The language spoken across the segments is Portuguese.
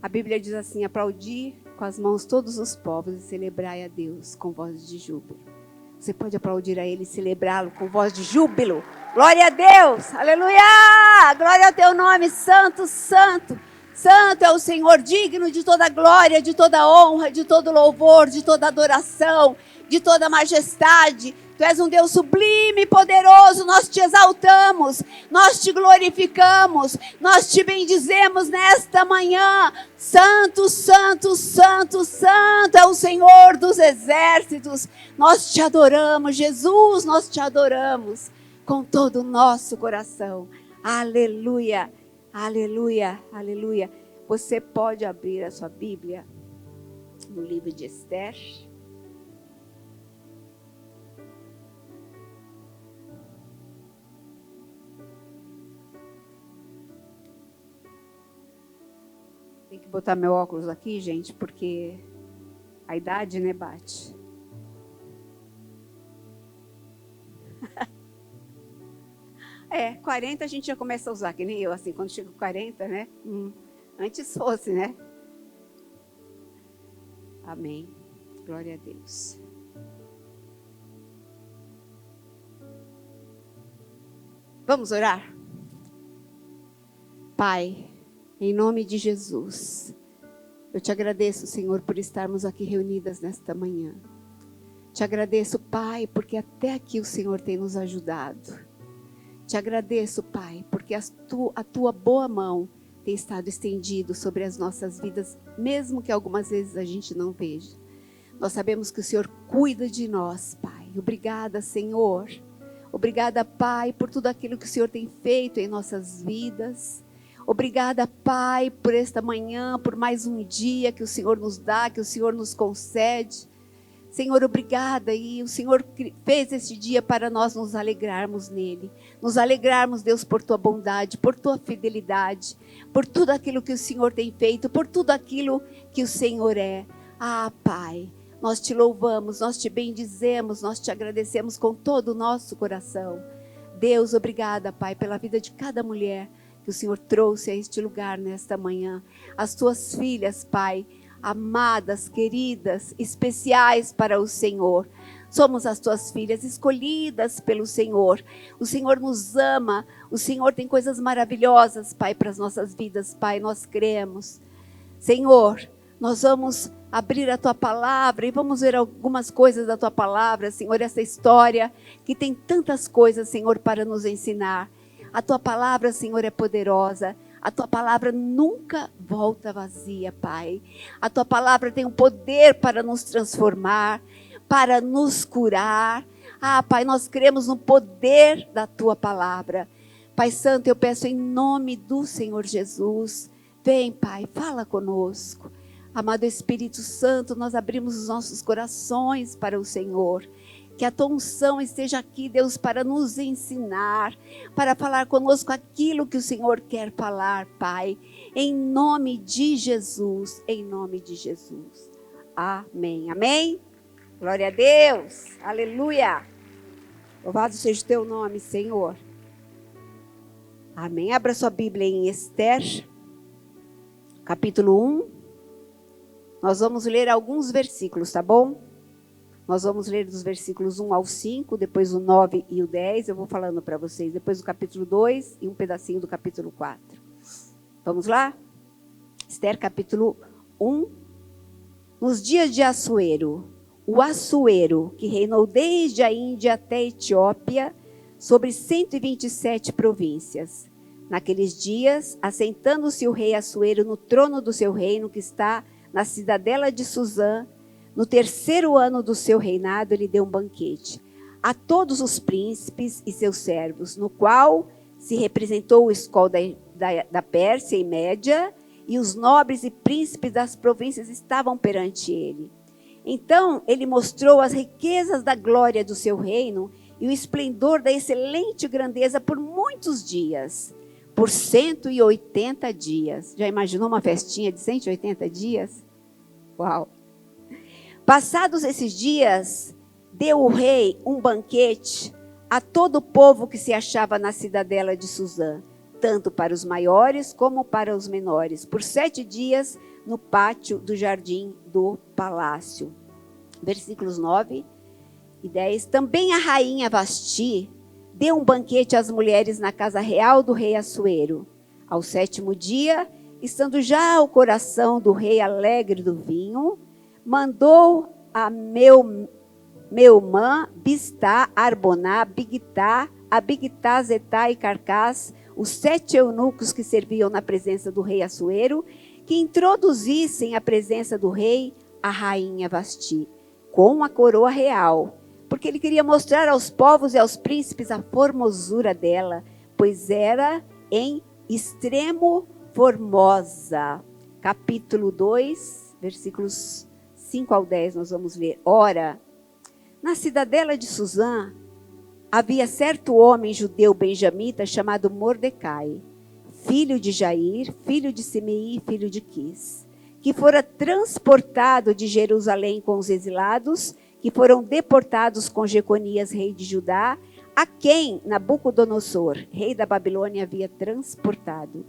A Bíblia diz assim: aplaudi com as mãos todos os povos e celebrai a Deus com voz de júbilo. Você pode aplaudir a Ele e celebrá-lo com voz de júbilo. Glória a Deus, aleluia! Glória ao teu nome, santo, santo. Santo é o Senhor, digno de toda glória, de toda honra, de todo louvor, de toda adoração, de toda majestade. Tu és um Deus sublime e poderoso, nós te exaltamos, nós te glorificamos, nós te bendizemos nesta manhã. Santo, santo, santo, santo é o Senhor dos exércitos. Nós te adoramos, Jesus, nós te adoramos com todo o nosso coração. Aleluia, aleluia, aleluia. Você pode abrir a sua Bíblia no livro de Esther. Tem que botar meu óculos aqui, gente, porque a idade, né, bate. É, 40 a gente já começa a usar, que nem eu, assim, quando chega com 40, né? Antes fosse, né? Amém. Glória a Deus. Vamos orar? Pai, em nome de Jesus, eu te agradeço, Senhor, por estarmos aqui reunidas nesta manhã. Te agradeço, Pai, porque até aqui o Senhor tem nos ajudado. Te agradeço, Pai, porque a tua boa mão tem estado estendido sobre as nossas vidas, mesmo que algumas vezes a gente não veja. Nós sabemos que o Senhor cuida de nós, Pai. Obrigada, Senhor. Obrigada, Pai, por tudo aquilo que o Senhor tem feito em nossas vidas. Obrigada, Pai, por esta manhã, por mais um dia que o Senhor nos dá, que o Senhor nos concede. Senhor, obrigada, e o Senhor fez este dia para nós nos alegrarmos nele. Nos alegrarmos, Deus, por tua bondade, por tua fidelidade, por tudo aquilo que o Senhor tem feito, por tudo aquilo que o Senhor é. Ah, Pai, nós te louvamos, nós te bendizemos, nós te agradecemos com todo o nosso coração. Deus, obrigada, Pai, pela vida de cada mulher que o Senhor trouxe a este lugar nesta manhã. As tuas filhas, Pai, amadas, queridas, especiais para o Senhor. Somos as tuas filhas escolhidas pelo Senhor. O Senhor nos ama. O Senhor tem coisas maravilhosas, Pai, para as nossas vidas, Pai. Nós cremos. Senhor, nós vamos abrir a tua palavra e vamos ver algumas coisas da tua palavra, Senhor. Essa história que tem tantas coisas, Senhor, para nos ensinar. A tua palavra, Senhor, é poderosa. A tua palavra nunca volta vazia, Pai. A tua palavra tem o poder para nos transformar, para nos curar. Ah, Pai, nós cremos no poder da tua palavra. Pai Santo, eu peço em nome do Senhor Jesus, vem, Pai, fala conosco. Amado Espírito Santo, nós abrimos os nossos corações para o Senhor. Que a tua unção esteja aqui, Deus, para nos ensinar, para falar conosco aquilo que o Senhor quer falar, Pai. Em nome de Jesus, em nome de Jesus. Amém, amém? Glória a Deus, aleluia. Louvado seja o teu nome, Senhor. Amém. Abra sua Bíblia em Esther, capítulo 1. Nós vamos ler alguns versículos, tá bom? Nós vamos ler dos versículos 1 ao 5, depois o 9 e o 10, eu vou falando para vocês. Depois o capítulo 2 e um pedacinho do capítulo 4. Vamos lá? Esther, capítulo 1. Nos dias de Assuero, o Assuero, que reinou desde a Índia até a Etiópia, sobre 127 províncias. Naqueles dias, assentando-se o rei Assuero no trono do seu reino, que está na cidadela de Suzã, no terceiro ano do seu reinado, ele deu um banquete a todos os príncipes e seus servos, no qual se representou o escol da Pérsia e Média, e os nobres e príncipes das províncias estavam perante ele. Então ele mostrou as riquezas da glória do seu reino e o esplendor da excelente grandeza por muitos dias, por 180 dias. Já imaginou uma festinha de 180 dias? Uau! Passados esses dias, deu o rei um banquete a todo o povo que se achava na cidadela de Suzã, tanto para os maiores como para os menores, por 7 dias no pátio do jardim do palácio. Versículos 9 e 10. Também a rainha Vasti deu um banquete às mulheres na casa real do rei Assuero. Ao 7º dia, estando já o coração do rei alegre do vinho, mandou a Meumã, Bistá, Arboná, Bigtá, Abigtá, Zetá e Carcás, os 7 eunucos que serviam na presença do rei Assuero, que introduzissem à presença do rei a rainha Vasti, com a coroa real, porque ele queria mostrar aos povos e aos príncipes a formosura dela, pois era em extremo formosa. Capítulo 2, versículos 5 ao 10, nós vamos ler. Ora, na cidadela de Susã, havia certo homem judeu benjamita chamado Mordecai, filho de Jair, filho de Simei, filho de Quis, que fora transportado de Jerusalém com os exilados, que foram deportados com Jeconias, rei de Judá, a quem Nabucodonosor, rei da Babilônia, havia transportado.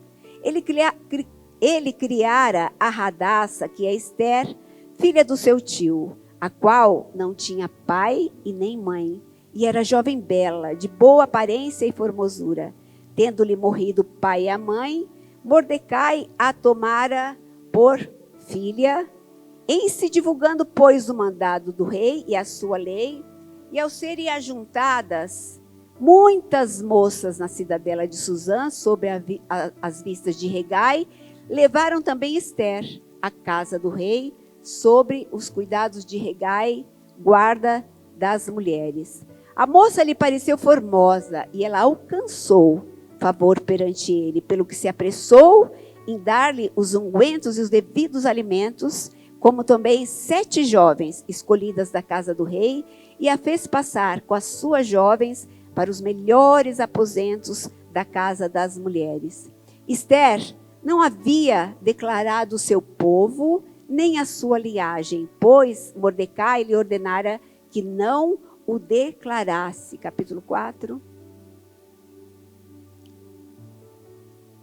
Ele criara a Radassa, que é Ester, filha do seu tio, a qual não tinha pai e nem mãe, e era jovem bela, de boa aparência e formosura. Tendo-lhe morrido o pai e a mãe, Mordecai a tomara por filha, em se divulgando, pois, o mandado do rei e a sua lei, e ao serem ajuntadas muitas moças na cidadela de Susã, sobre as vistas de Hegai, levaram também Ester à casa do rei, sobre os cuidados de Hegai, guarda das mulheres. A moça lhe pareceu formosa, e ela alcançou favor perante ele, pelo que se apressou em dar-lhe os ungüentos e os devidos alimentos, como também 7 jovens escolhidas da casa do rei, e a fez passar com as suas jovens para os melhores aposentos da casa das mulheres. Ester não havia declarado o seu povo, nem a sua linhagem, pois Mordecai lhe ordenara que não o declarasse. Capítulo 4.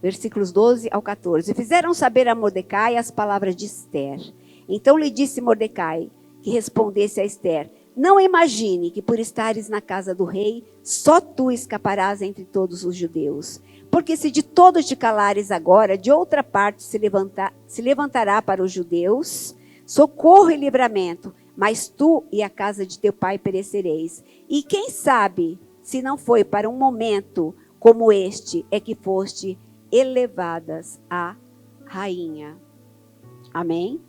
Versículos 12 ao 14. Fizeram saber a Mordecai as palavras de Ester. Então lhe disse Mordecai, que respondesse a Ester: não imagine que por estares na casa do rei, só tu escaparás entre todos os judeus. Porque se de todo te calares agora, de outra parte se levantará para os judeus socorro e livramento, mas tu e a casa de teu pai perecereis. E quem sabe, se não foi para um momento como este, é que foste elevadas à rainha. Amém?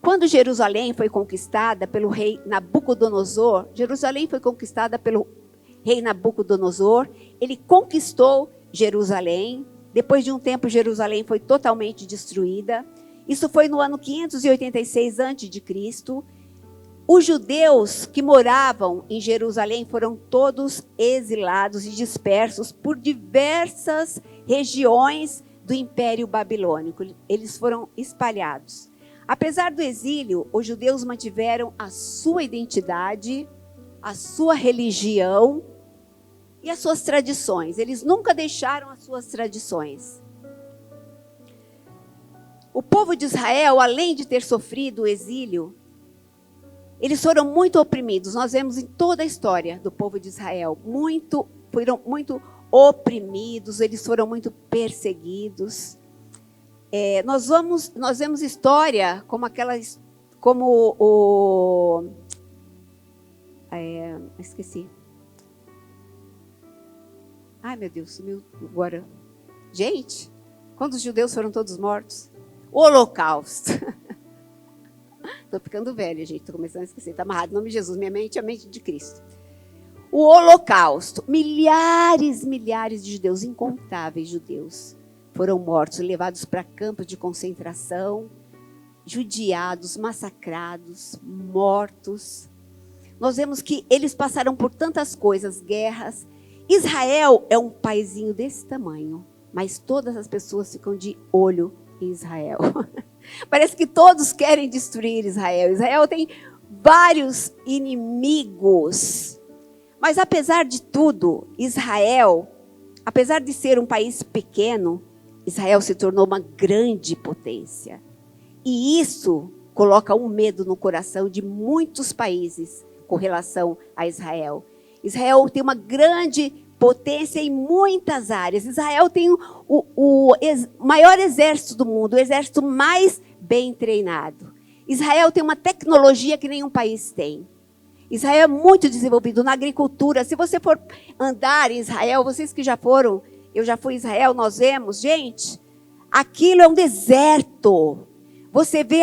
Quando Jerusalém foi conquistada pelo rei Nabucodonosor, ele conquistou Jerusalém. Depois de um tempo, Jerusalém foi totalmente destruída. Isso foi no ano 586 a.C. Os judeus que moravam em Jerusalém foram todos exilados e dispersos por diversas regiões do Império Babilônico. Eles foram espalhados. Apesar do exílio, os judeus mantiveram a sua identidade, a sua religião e as suas tradições. Eles nunca deixaram as suas tradições. O povo de Israel, além de ter sofrido o exílio, eles foram muito oprimidos. Nós vemos em toda a história do povo de Israel, foram muito oprimidos, eles foram muito perseguidos. Nós vemos história esqueci. Ai, meu Deus, sumiu agora. Gente, quando os judeus foram todos mortos? O Holocausto. Estou ficando velha, gente, estou começando a esquecer. Está amarrado, em nome de Jesus, minha mente é a mente de Cristo. O Holocausto. Milhares de judeus, incontáveis judeus, foram mortos, levados para campos de concentração, judiados, massacrados, mortos. Nós vemos que eles passaram por tantas coisas, guerras. Israel é um paizinho desse tamanho, mas todas as pessoas ficam de olho em Israel. Parece que todos querem destruir Israel. Israel tem vários inimigos, Mas apesar de tudo, Israel, apesar de ser um país pequeno, Israel se tornou uma grande potência. E isso coloca um medo no coração de muitos países com relação a Israel. Israel tem uma grande potência em muitas áreas. Israel tem o maior exército do mundo, o exército mais bem treinado. Israel tem uma tecnologia que nenhum país tem. Israel é muito desenvolvido na agricultura. Se você for andar em Israel, vocês que já foram, eu já fui em Israel, nós vemos, gente, aquilo é um deserto. Você vê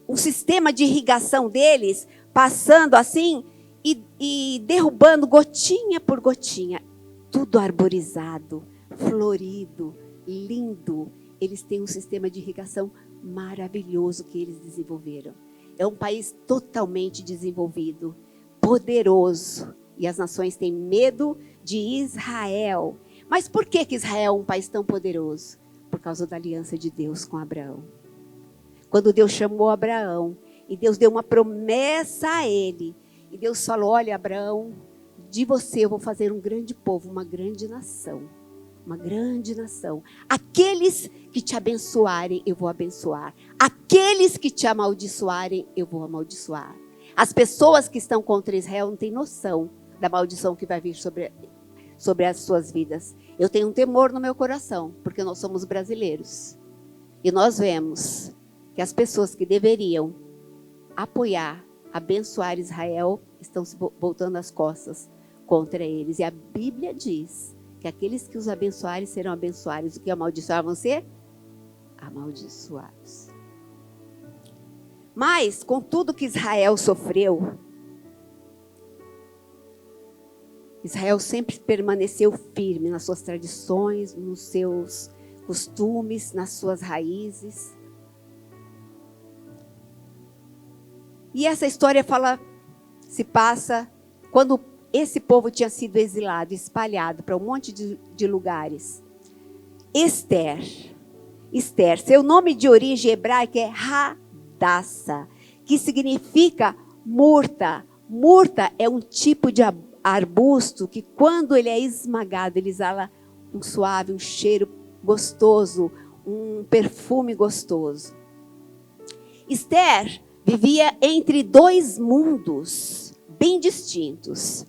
o sistema de irrigação deles passando assim e derrubando gotinha por gotinha. Tudo arborizado, florido, lindo. Eles têm um sistema de irrigação maravilhoso que eles desenvolveram. É um país totalmente desenvolvido, poderoso. E as nações têm medo de Israel. Mas por que Israel é um país tão poderoso? Por causa da aliança de Deus com Abraão. Quando Deus chamou Abraão, e Deus deu uma promessa a ele, e Deus falou, olha Abraão, de você eu vou fazer um grande povo, uma grande nação. Uma grande nação. Aqueles que te abençoarem, eu vou abençoar. Aqueles que te amaldiçoarem, eu vou amaldiçoar. As pessoas que estão contra Israel não têm noção da maldição que vai vir sobre as suas vidas. Eu tenho um temor no meu coração, porque nós somos brasileiros. E nós vemos que as pessoas que deveriam apoiar, abençoar Israel, estão se voltando as costas contra eles. E a Bíblia diz que aqueles que os abençoarem serão abençoados. O que amaldiçoar vão ser? Amaldiçoados. Mas, com tudo que Israel sofreu, Israel sempre permaneceu firme nas suas tradições, nos seus costumes, nas suas raízes. E essa história se passa quando esse povo tinha sido exilado, espalhado para um monte de lugares. Esther, seu nome de origem hebraica é Hadassah, que significa murta. Murta é um tipo de arbusto que quando ele é esmagado, ele exala um suave, um cheiro gostoso, um perfume gostoso. Esther vivia entre dois mundos bem distintos.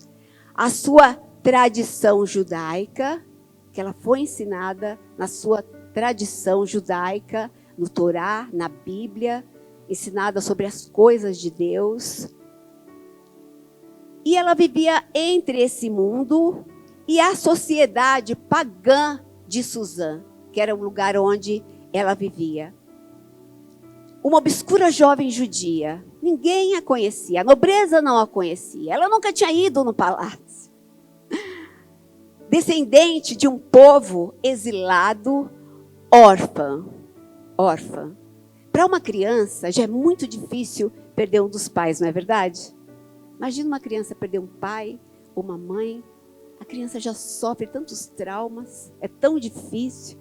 A sua tradição judaica, que ela foi ensinada na sua tradição judaica, no Torá, na Bíblia, ensinada sobre as coisas de Deus. E ela vivia entre esse mundo e a sociedade pagã de Suzã, que era o lugar onde ela vivia. Uma obscura jovem judia, ninguém a conhecia, a nobreza não a conhecia, ela nunca tinha ido no palácio. Descendente de um povo exilado, órfã. Para uma criança já é muito difícil perder um dos pais, não é verdade? Imagina uma criança perder um pai ou uma mãe, a criança já sofre tantos traumas, é tão difícil.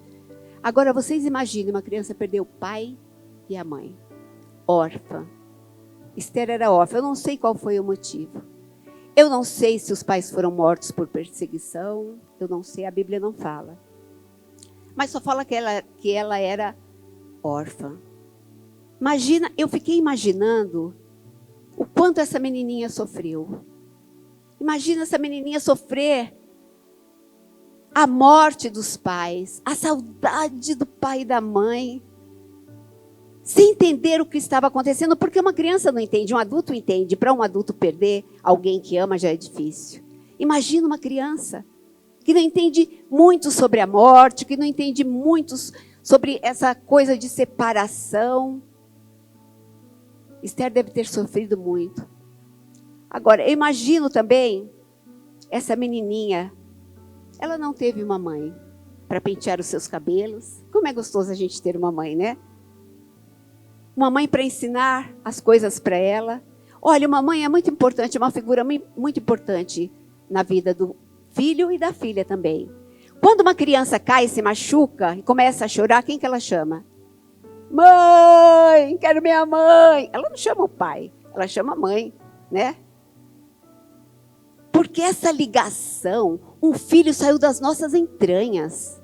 Agora vocês imaginem uma criança perder o pai e a mãe, órfã. Esther era órfã, eu não sei qual foi o motivo. Eu não sei se os pais foram mortos por perseguição, eu não sei, a Bíblia não fala. Mas só fala que ela era órfã. Imagina, eu fiquei imaginando o quanto essa menininha sofreu. Imagina essa menininha sofrer a morte dos pais, a saudade do pai e da mãe, sem entender o que estava acontecendo, porque uma criança não entende, um adulto entende. Para um adulto perder alguém que ama já é difícil. Imagina uma criança que não entende muito sobre a morte, que não entende muito sobre essa coisa de separação. Esther deve ter sofrido muito. Agora, eu imagino também essa menininha, ela não teve uma mãe para pentear os seus cabelos. Como é gostoso a gente ter uma mãe, né? Uma mãe para ensinar as coisas para ela. Olha, uma mãe é muito importante, é uma figura muito importante na vida do filho e da filha também. Quando uma criança cai, se machuca e começa a chorar, quem que ela chama? Mãe, quero minha mãe. Ela não chama o pai, ela chama a mãe, né? Porque essa ligação, um filho saiu das nossas entranhas.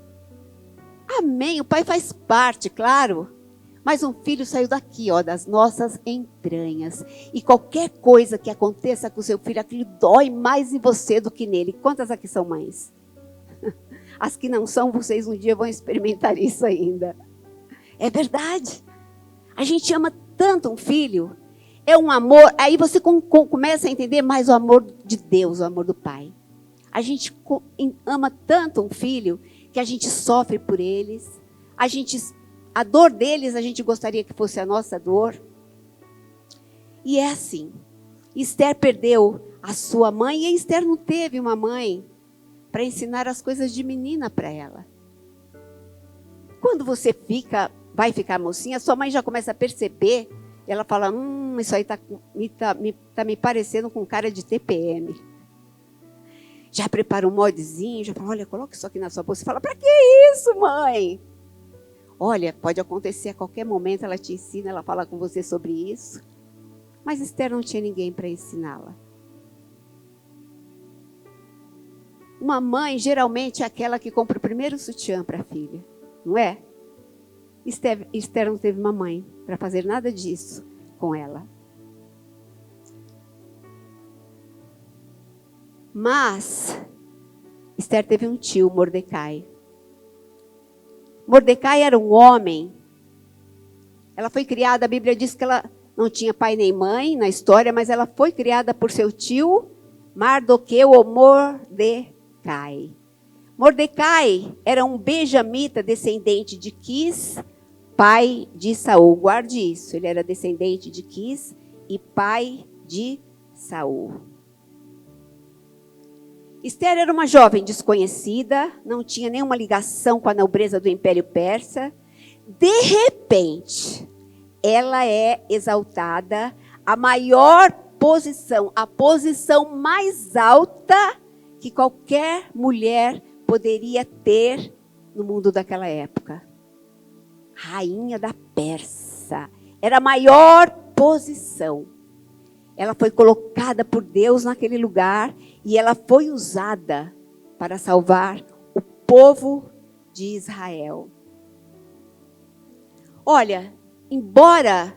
Amém, o pai faz parte, claro. Mas um filho saiu daqui, ó, das nossas entranhas. E qualquer coisa que aconteça com o seu filho, aquilo dói mais em você do que nele. Quantas aqui são mães? As que não são, vocês um dia vão experimentar isso ainda. É verdade. A gente ama tanto um filho. É um amor. Aí você começa a entender mais o amor de Deus, o amor do Pai. A gente ama tanto um filho que a gente sofre por eles. A dor deles a gente gostaria que fosse a nossa dor. E é assim. Esther perdeu a sua mãe e Esther não teve uma mãe para ensinar as coisas de menina para ela. Quando você vai ficar mocinha, sua mãe já começa a perceber. Ela fala, isso aí tá me parecendo com cara de TPM. Já prepara um moldezinho, já fala, olha, coloca isso aqui na sua bolsa. Você fala, para que isso, mãe? Olha, pode acontecer a qualquer momento, ela te ensina, ela fala com você sobre isso. Mas Esther não tinha ninguém para ensiná-la. Uma mãe, geralmente, é aquela que compra o primeiro sutiã para a filha, não é? Esther não teve uma mãe para fazer nada disso com ela. Mas Esther teve um tio, Mordecai. Mordecai era um homem. Ela foi criada, a Bíblia diz que ela não tinha pai nem mãe na história, mas ela foi criada por seu tio, Mardoqueu ou Mordecai. Mordecai era um benjamita, descendente de Quis, pai de Saul. Guarde isso, ele era descendente de Quis e pai de Saul. Esther era uma jovem desconhecida, não tinha nenhuma ligação com a nobreza do Império Persa. De repente, ela é exaltada à maior posição, a posição mais alta que qualquer mulher poderia ter no mundo daquela época. Rainha da Pérsia. Era a maior posição. Ela foi colocada por Deus naquele lugar e ela foi usada para salvar o povo de Israel. Olha, embora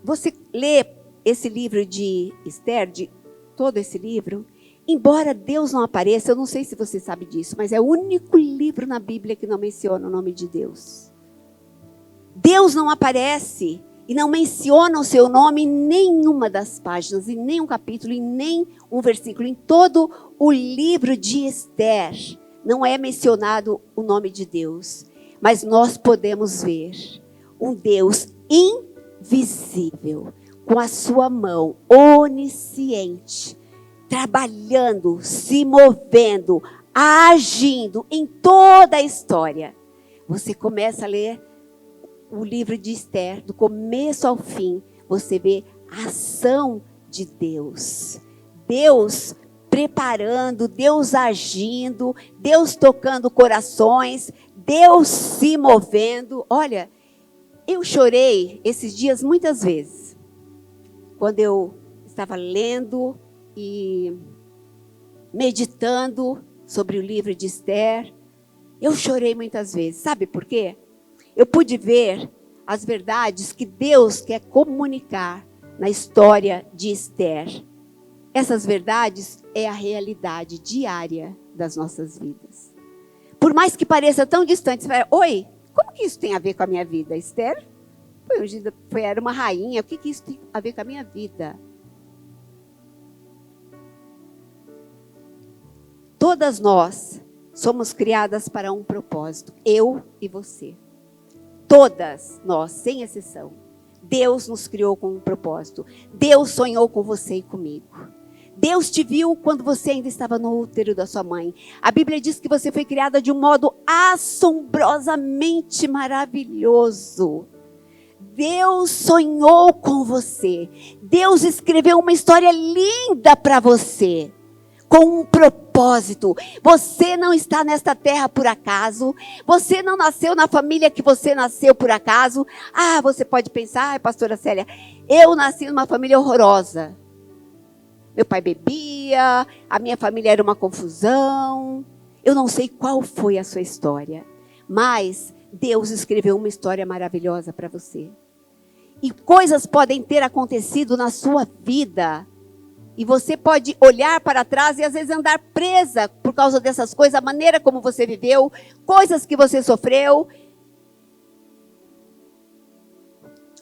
você lê esse livro de Esther, de todo esse livro, embora Deus não apareça, eu não sei se você sabe disso, mas é o único livro na Bíblia que não menciona o nome de Deus. Deus não aparece e não menciona o seu nome em nenhuma das páginas, em nenhum capítulo, em nem um versículo. Em todo o livro de Esther não é mencionado o nome de Deus. Mas nós podemos ver um Deus invisível, com a sua mão onisciente, trabalhando, se movendo, agindo em toda a história. Você começa a ler o livro de Esther, do começo ao fim, você vê a ação de Deus. Deus preparando, Deus agindo, Deus tocando corações, Deus se movendo. Olha, eu chorei esses dias muitas vezes, quando eu estava lendo e meditando sobre o livro de Esther. Eu chorei muitas vezes. Sabe por quê? Eu pude ver as verdades que Deus quer comunicar na história de Esther. Essas verdades é a realidade diária das nossas vidas. Por mais que pareça tão distante, você fala, oi, como que isso tem a ver com a minha vida? Esther era uma rainha, o que isso tem a ver com a minha vida? Todas nós somos criadas para um propósito, eu e você. Todas nós, sem exceção. Deus nos criou com um propósito. Deus sonhou com você e comigo. Deus te viu quando você ainda estava no útero da sua mãe. A Bíblia diz que você foi criada de um modo assombrosamente maravilhoso. Deus sonhou com você. Deus escreveu uma história linda para você, com um propósito. Você não está nesta terra por acaso. Você não nasceu na família que você nasceu por acaso. Você pode pensar, pastora Célia, eu nasci numa família horrorosa. meu pai bebia, a minha família era uma confusão. Eu não sei qual foi a sua história, mas Deus escreveu uma história maravilhosa para você. E coisas podem ter acontecido na sua vida. E você pode olhar para trás e às vezes andar presa por causa dessas coisas, a maneira como você viveu, coisas que você sofreu.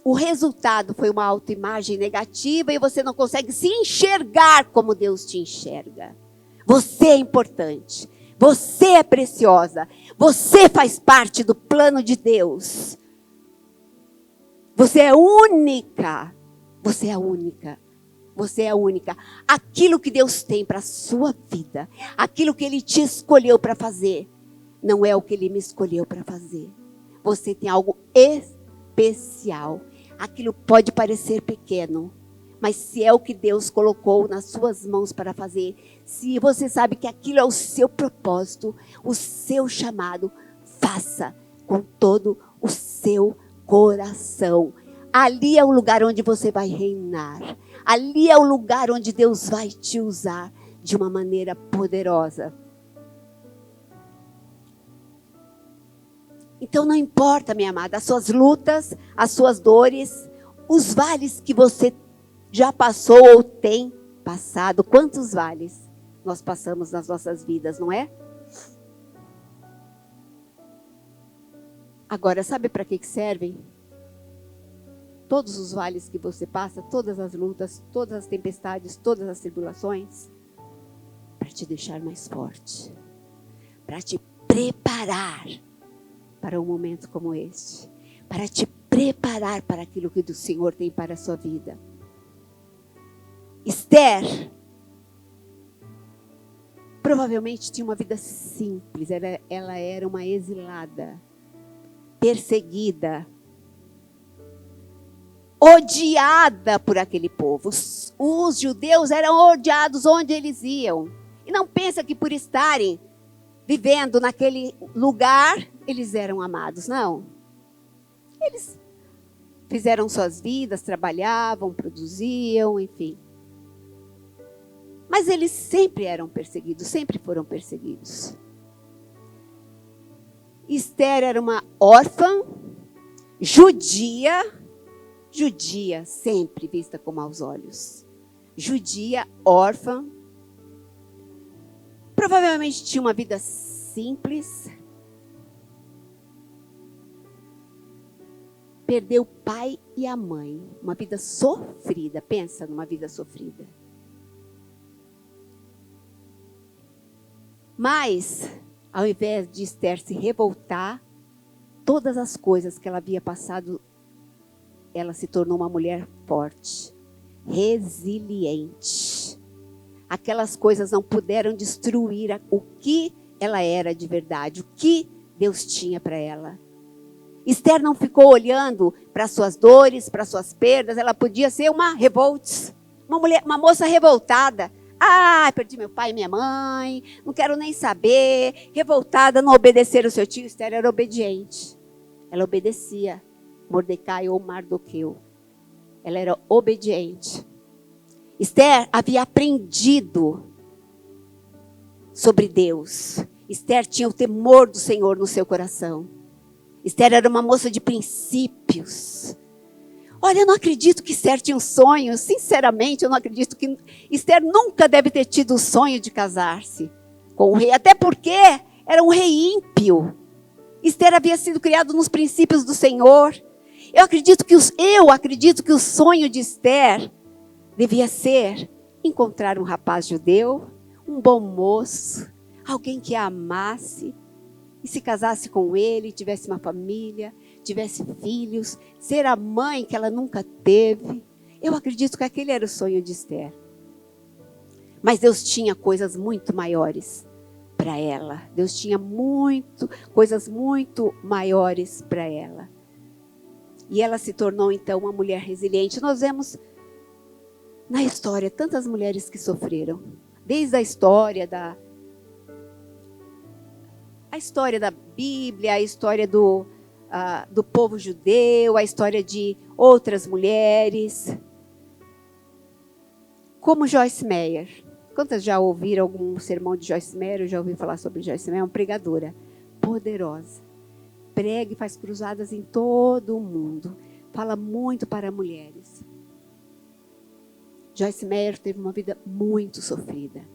O resultado foi uma autoimagem negativa e você não consegue se enxergar como Deus te enxerga. Você é importante. Você é preciosa. Você faz parte do plano de Deus. Você é única. Você é única. Você é única. Aquilo que Deus tem para a sua vida, aquilo que Ele te escolheu para fazer, não é o que Ele me escolheu para fazer. Você tem algo especial. Aquilo pode parecer pequeno, mas se é o que Deus colocou nas suas mãos para fazer, se você sabe que aquilo é o seu propósito, o seu chamado, faça com todo o seu coração. Ali é o lugar onde você vai reinar. Ali é o lugar onde Deus vai te usar de uma maneira poderosa. Então não importa, minha amada, as suas lutas, as suas dores, os vales que você já passou ou tem passado. Quantos vales nós passamos nas nossas vidas, não é? Agora, sabe para que servem? Todos os vales que você passa, todas as lutas, todas as tempestades, todas as tribulações, para te deixar mais forte, para te preparar para um momento como este, para te preparar para aquilo que o Senhor tem para a sua vida. Esther provavelmente tinha uma vida simples, ela era uma exilada, perseguida, odiada por aquele povo. Os judeus eram odiados onde eles iam. E não pensa que por estarem vivendo naquele lugar, eles eram amados. Não. Eles fizeram suas vidas, trabalhavam, produziam, enfim. Mas eles sempre eram perseguidos, sempre foram perseguidos. Esther era uma órfã, judia sempre vista com maus olhos. Judia, órfã. Provavelmente tinha uma vida simples. Perdeu o pai e a mãe. Uma vida sofrida. Pensa numa vida sofrida. Mas, ao invés de Esther se revoltar, todas as coisas que ela havia passado, ela se tornou uma mulher forte, resiliente. Aquelas coisas não puderam destruir o que ela era de verdade, o que Deus tinha para ela. Esther não ficou olhando para suas dores, para suas perdas. Ela podia ser uma revolts, uma moça revoltada. Ah, perdi meu pai e minha mãe, não quero nem saber. Revoltada, não obedecer o seu tio. Esther era obediente. Ela obedecia Mordecai ou Mardoqueu. Ela era obediente. Esther havia aprendido sobre Deus. Esther tinha o temor do Senhor no seu coração. Esther era uma moça de princípios. Olha, eu não acredito que Esther tinha um sonho. Sinceramente, eu não acredito que Esther nunca deve ter tido o sonho de casar-se com o rei. Até porque era um rei ímpio. Esther havia sido criado nos princípios do Senhor. Eu acredito que o sonho de Esther devia ser encontrar um rapaz judeu, um bom moço, alguém que a amasse e se casasse com ele, tivesse uma família, tivesse filhos, ser a mãe que ela nunca teve. Eu acredito que aquele era o sonho de Esther. Mas Deus tinha coisas muito maiores para ela. Deus tinha coisas muito maiores para ela. E ela se tornou então uma mulher resiliente. Nós vemos na história tantas mulheres que sofreram. Desde a história da Bíblia, a história do povo judeu, a história de outras mulheres. como Joyce Meyer. Quantas já ouviram algum sermão de Joyce Meyer? Eu já ouvi falar sobre Joyce Meyer. É uma pregadora poderosa. Prega e faz cruzadas em todo o mundo. Fala muito para mulheres. Joyce Meyer teve uma vida muito sofrida.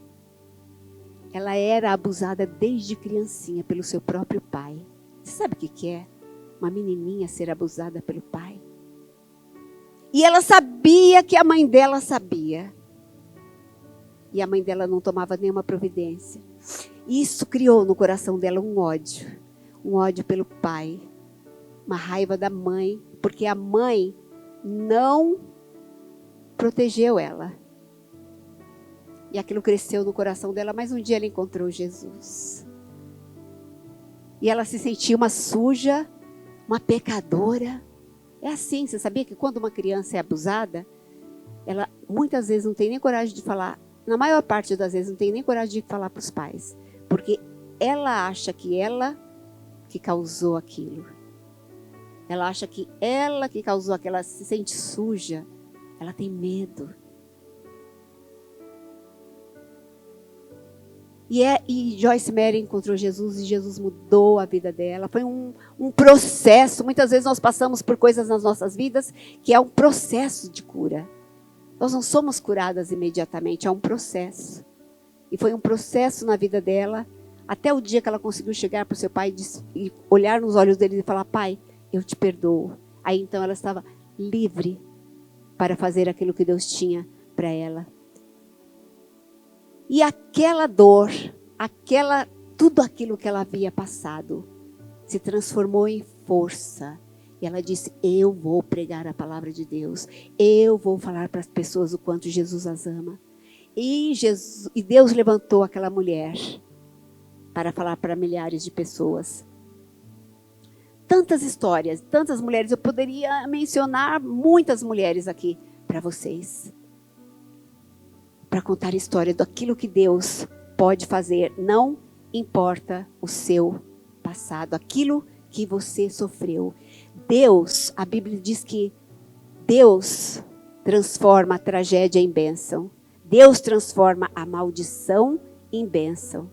Ela era abusada desde criancinha pelo seu próprio pai. Você sabe o que é? Uma menininha ser abusada pelo pai. E ela sabia que a mãe dela sabia. E a mãe dela não tomava nenhuma providência. Isso criou no coração dela um ódio pelo pai, uma raiva da mãe, porque a mãe não protegeu ela. E aquilo cresceu no coração dela, mas um dia ela encontrou Jesus. E ela se sentiu uma suja, uma pecadora. É assim, você sabia que quando uma criança é abusada, ela muitas vezes não tem nem coragem de falar, na maior parte das vezes não tem nem coragem de falar para os pais, porque ela acha que ela que causou aquilo. Ela acha que ela que causou aquilo, ela se sente suja, ela tem medo. E Joyce Meyer encontrou Jesus e Jesus mudou a vida dela. Foi um processo. Muitas vezes nós passamos por coisas nas nossas vidas que é um processo de cura. Nós não somos curadas imediatamente, é um processo. E foi um processo na vida dela, até o dia que ela conseguiu chegar para o seu pai e olhar nos olhos dele e falar, pai, eu te perdoo. Aí então ela estava livre para fazer aquilo que Deus tinha para ela. E aquela dor, tudo aquilo que ela havia passado, se transformou em força. E ela disse, eu vou pregar a palavra de Deus. Eu vou falar para as pessoas o quanto Jesus as ama. E Deus levantou aquela mulher para falar para milhares de pessoas. Tantas histórias, tantas mulheres. Eu poderia mencionar muitas mulheres aqui para vocês. Para contar a história daquilo que Deus pode fazer. Não importa o seu passado, aquilo que você sofreu. Deus, a Bíblia diz que Deus transforma a tragédia em bênção. Deus transforma a maldição em bênção.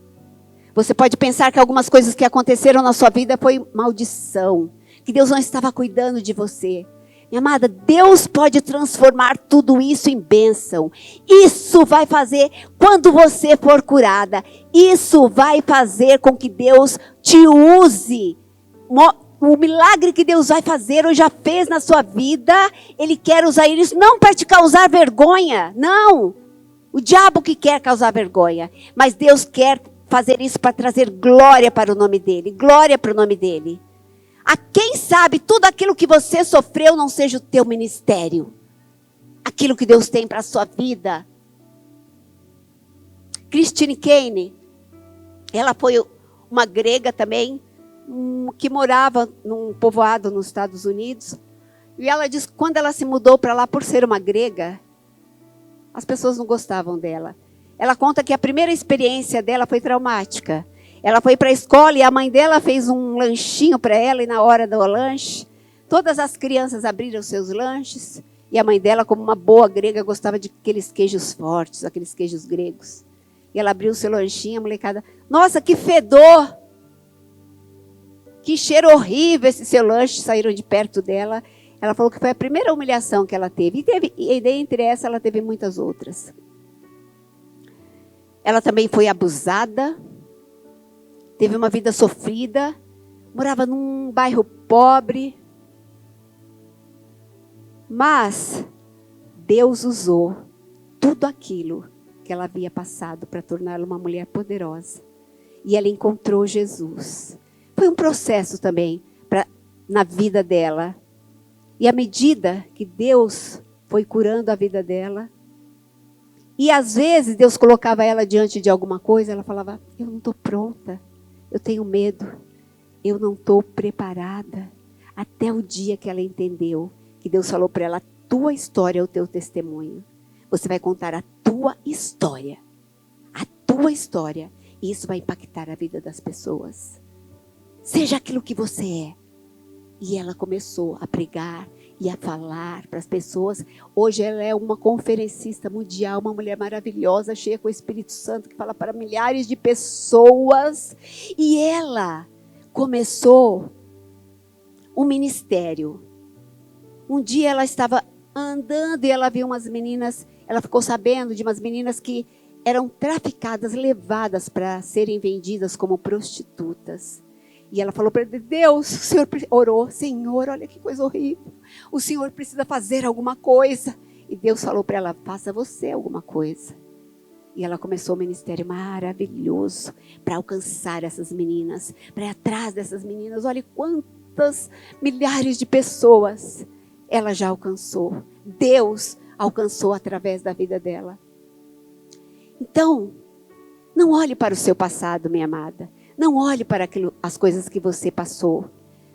Você pode pensar que algumas coisas que aconteceram na sua vida foi maldição, que Deus não estava cuidando de você. Minha amada, Deus pode transformar tudo isso em bênção. Isso vai fazer, quando você for curada, isso vai fazer com que Deus te use. O milagre que Deus vai fazer ou já fez na sua vida, Ele quer usar isso não para te causar vergonha, não. O diabo que quer causar vergonha, mas Deus quer fazer isso para trazer glória para o nome dEle, glória para o nome dEle. A quem sabe tudo aquilo que você sofreu não seja o teu ministério. Aquilo que Deus tem para a sua vida. Christine Kane, ela foi uma grega também, que morava num povoado nos Estados Unidos. E ela diz que quando ela se mudou para lá por ser uma grega, as pessoas não gostavam dela. Ela conta que a primeira experiência dela foi traumática. Ela foi para a escola e a mãe dela fez um lanchinho para ela e na hora do lanche, todas as crianças abriram seus lanches e a mãe dela, como uma boa grega, gostava de aqueles queijos fortes, aqueles queijos gregos. E ela abriu o seu lanchinho, a molecada, nossa, que fedor! Que cheiro horrível esse seu lanche, saíram de perto dela. Ela falou que foi a primeira humilhação que ela teve. E dentre essa, ela teve muitas outras. Ela também foi abusada. Teve uma vida sofrida. Morava num bairro pobre. Mas Deus usou tudo aquilo que ela havia passado para torná-la uma mulher poderosa. E ela encontrou Jesus. Foi um processo também na vida dela. E à medida que Deus foi curando a vida dela, e às vezes Deus colocava ela diante de alguma coisa, ela falava, eu não estou pronta, eu tenho medo, eu não estou preparada. Até o dia que ela entendeu que Deus falou para ela, a tua história é o teu testemunho. Você vai contar a tua história, e isso vai impactar a vida das pessoas. Seja aquilo que você é. E ela começou a pregar e a falar para as pessoas. Hoje ela é uma conferencista mundial, uma mulher maravilhosa, cheia com o Espírito Santo, que fala para milhares de pessoas. E ela começou um ministério. Um dia ela estava andando e ela viu umas meninas, ela ficou sabendo de umas meninas que eram traficadas, levadas para serem vendidas como prostitutas. E ela falou para Deus, o Senhor orou, Senhor, olha que coisa horrível. O Senhor precisa fazer alguma coisa. E Deus falou para ela, faça você alguma coisa. E ela começou um ministério maravilhoso para alcançar essas meninas, para ir atrás dessas meninas. Olha quantas milhares de pessoas ela já alcançou. Deus alcançou através da vida dela. Então, não olhe para o seu passado, minha amada. Não olhe para as coisas que você passou.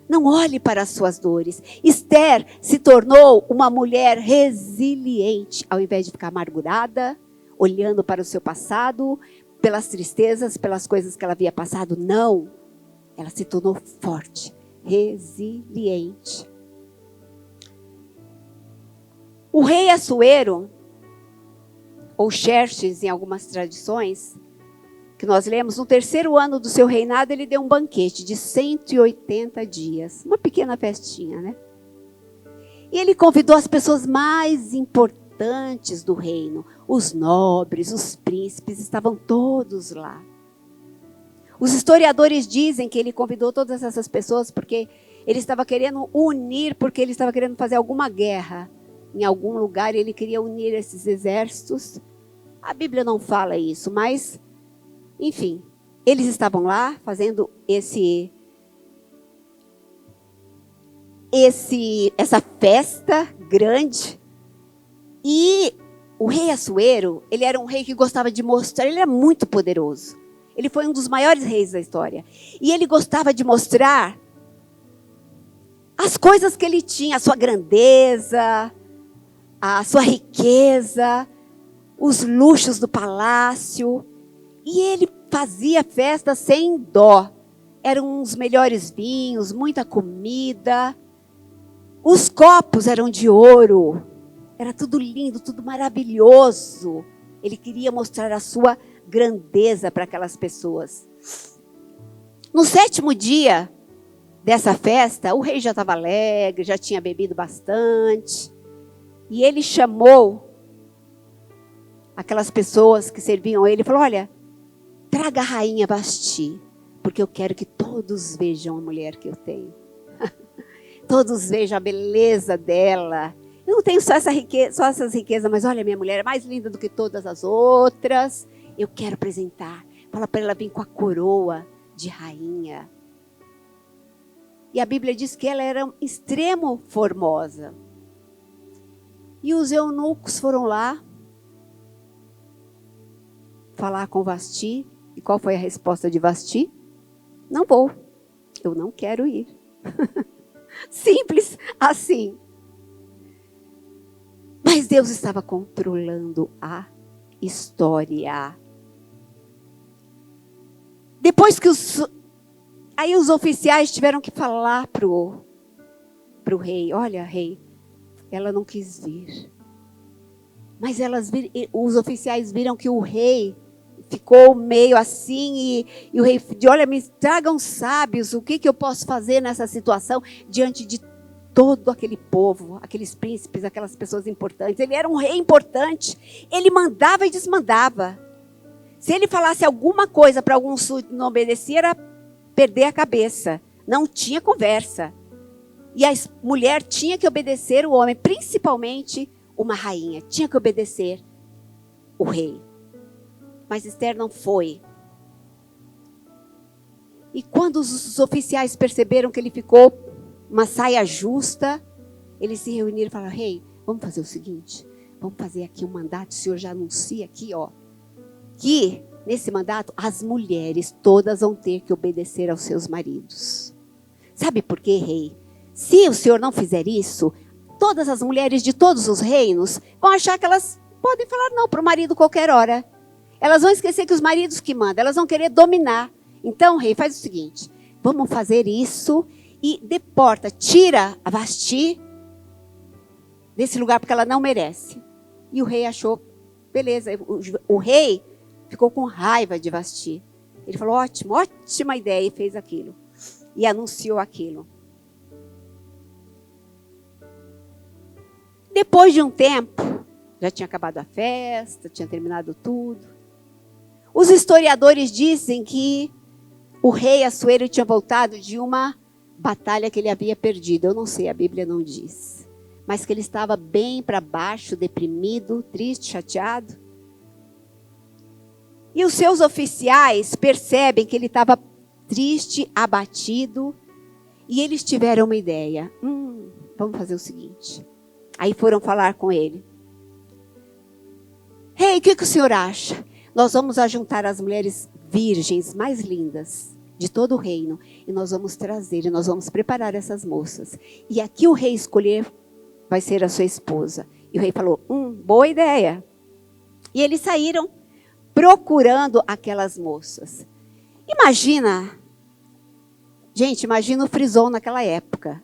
Não olhe para as suas dores. Esther se tornou uma mulher resiliente, ao invés de ficar amargurada, olhando para o seu passado, pelas tristezas, pelas coisas que ela havia passado. Não. Ela se tornou forte, resiliente. O rei Assuero, ou Xerxes em algumas tradições, que nós lemos, no 3º ano do seu reinado, ele deu um banquete de 180 dias. Uma pequena festinha, né? E ele convidou as pessoas mais importantes do reino. Os nobres, os príncipes, estavam todos lá. Os historiadores dizem que ele convidou todas essas pessoas porque ele estava querendo unir, porque ele estava querendo fazer alguma guerra em algum lugar, ele queria unir esses exércitos. A Bíblia não fala isso, mas, enfim, eles estavam lá fazendo essa festa grande. E o rei Assuero, ele era um rei que gostava de mostrar, ele era muito poderoso. Ele foi um dos maiores reis da história. E ele gostava de mostrar as coisas que ele tinha, a sua grandeza, a sua riqueza, os luxos do palácio. E ele fazia festa sem dó. Eram os melhores vinhos, muita comida. Os copos eram de ouro. Era tudo lindo, tudo maravilhoso. Ele queria mostrar a sua grandeza para aquelas pessoas. No 7º dia dessa festa, o rei já estava alegre, já tinha bebido bastante. E ele chamou aquelas pessoas que serviam ele e falou, olha, traga a rainha Vasti, porque eu quero que todos vejam a mulher que eu tenho. Todos vejam a beleza dela. Eu não tenho só essas riquezas, mas olha, minha mulher é mais linda do que todas as outras. Eu quero apresentar. Fala para ela vir com a coroa de rainha. E a Bíblia diz que ela era extremo formosa. E os eunucos foram lá falar com Vasti. E qual foi a resposta de Vasti? Não vou. Eu não quero ir. Simples assim. Mas Deus estava controlando a história. Depois que os oficiais tiveram que falar pro rei, olha, rei, ela não quis vir. Mas os oficiais viram que o rei ficou meio assim e o rei disse, olha, me tragam sábios, o que eu posso fazer nessa situação diante de todo aquele povo, aqueles príncipes, aquelas pessoas importantes. Ele era um rei importante, ele mandava e desmandava. Se ele falasse alguma coisa para algum súdito não obedecer, era perder a cabeça, não tinha conversa. E a mulher tinha que obedecer o homem, principalmente uma rainha, tinha que obedecer o rei. Mas Esther não foi. E quando os oficiais perceberam que ele ficou uma saia justa, eles se reuniram e falaram, rei, vamos fazer o seguinte, vamos fazer aqui um mandato, o senhor já anuncia aqui, ó, que nesse mandato as mulheres todas vão ter que obedecer aos seus maridos. Sabe por quê, rei? Se o senhor não fizer isso, todas as mulheres de todos os reinos vão achar que elas podem falar não para o marido qualquer hora. Elas vão esquecer que os maridos que mandam, elas vão querer dominar. Então, rei, faz o seguinte, vamos fazer isso e deporta, tira a Vasti desse lugar porque ela não merece. E o rei achou, beleza, o rei ficou com raiva de Vasti. Ele falou, ótimo, ótima ideia, e fez aquilo. E anunciou aquilo. Depois de um tempo, já tinha acabado a festa, tinha terminado tudo. Os historiadores dizem que o rei Assuero tinha voltado de uma batalha que ele havia perdido. Eu não sei, a Bíblia não diz. Mas que ele estava bem para baixo, deprimido, triste, chateado. E os seus oficiais percebem que ele estava triste, abatido. E eles tiveram uma ideia. Vamos fazer o seguinte. Aí foram falar com ele. Rei, o que o senhor acha? Nós vamos ajuntar as mulheres virgens mais lindas de todo o reino. E nós vamos trazer, e nós vamos preparar essas moças. E aqui o rei escolher vai ser a sua esposa. E o rei falou, boa ideia. E eles saíram procurando aquelas moças. Imagina, gente, imagina o frisson naquela época.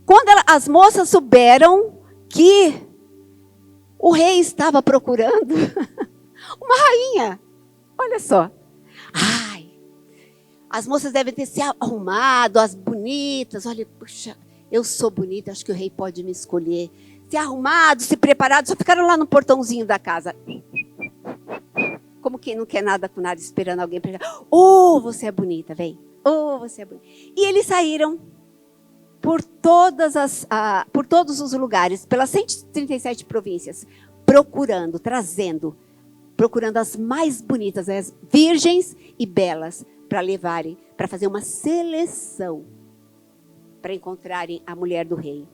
Quando as moças souberam que o rei estava procurando uma rainha. Olha só. Ai, as moças devem ter se arrumado, as bonitas. Olha, puxa, eu sou bonita, acho que o rei pode me escolher. Se arrumado, se preparado, só ficaram lá no portãozinho da casa. Como quem não quer nada com nada, esperando alguém para chegar. Você é bonita, vem. Você é bonita. E eles saíram por todos os lugares, pelas 137 províncias, procurando as mais bonitas, as virgens e belas, para levarem, para fazer uma seleção, para encontrarem a mulher do rei.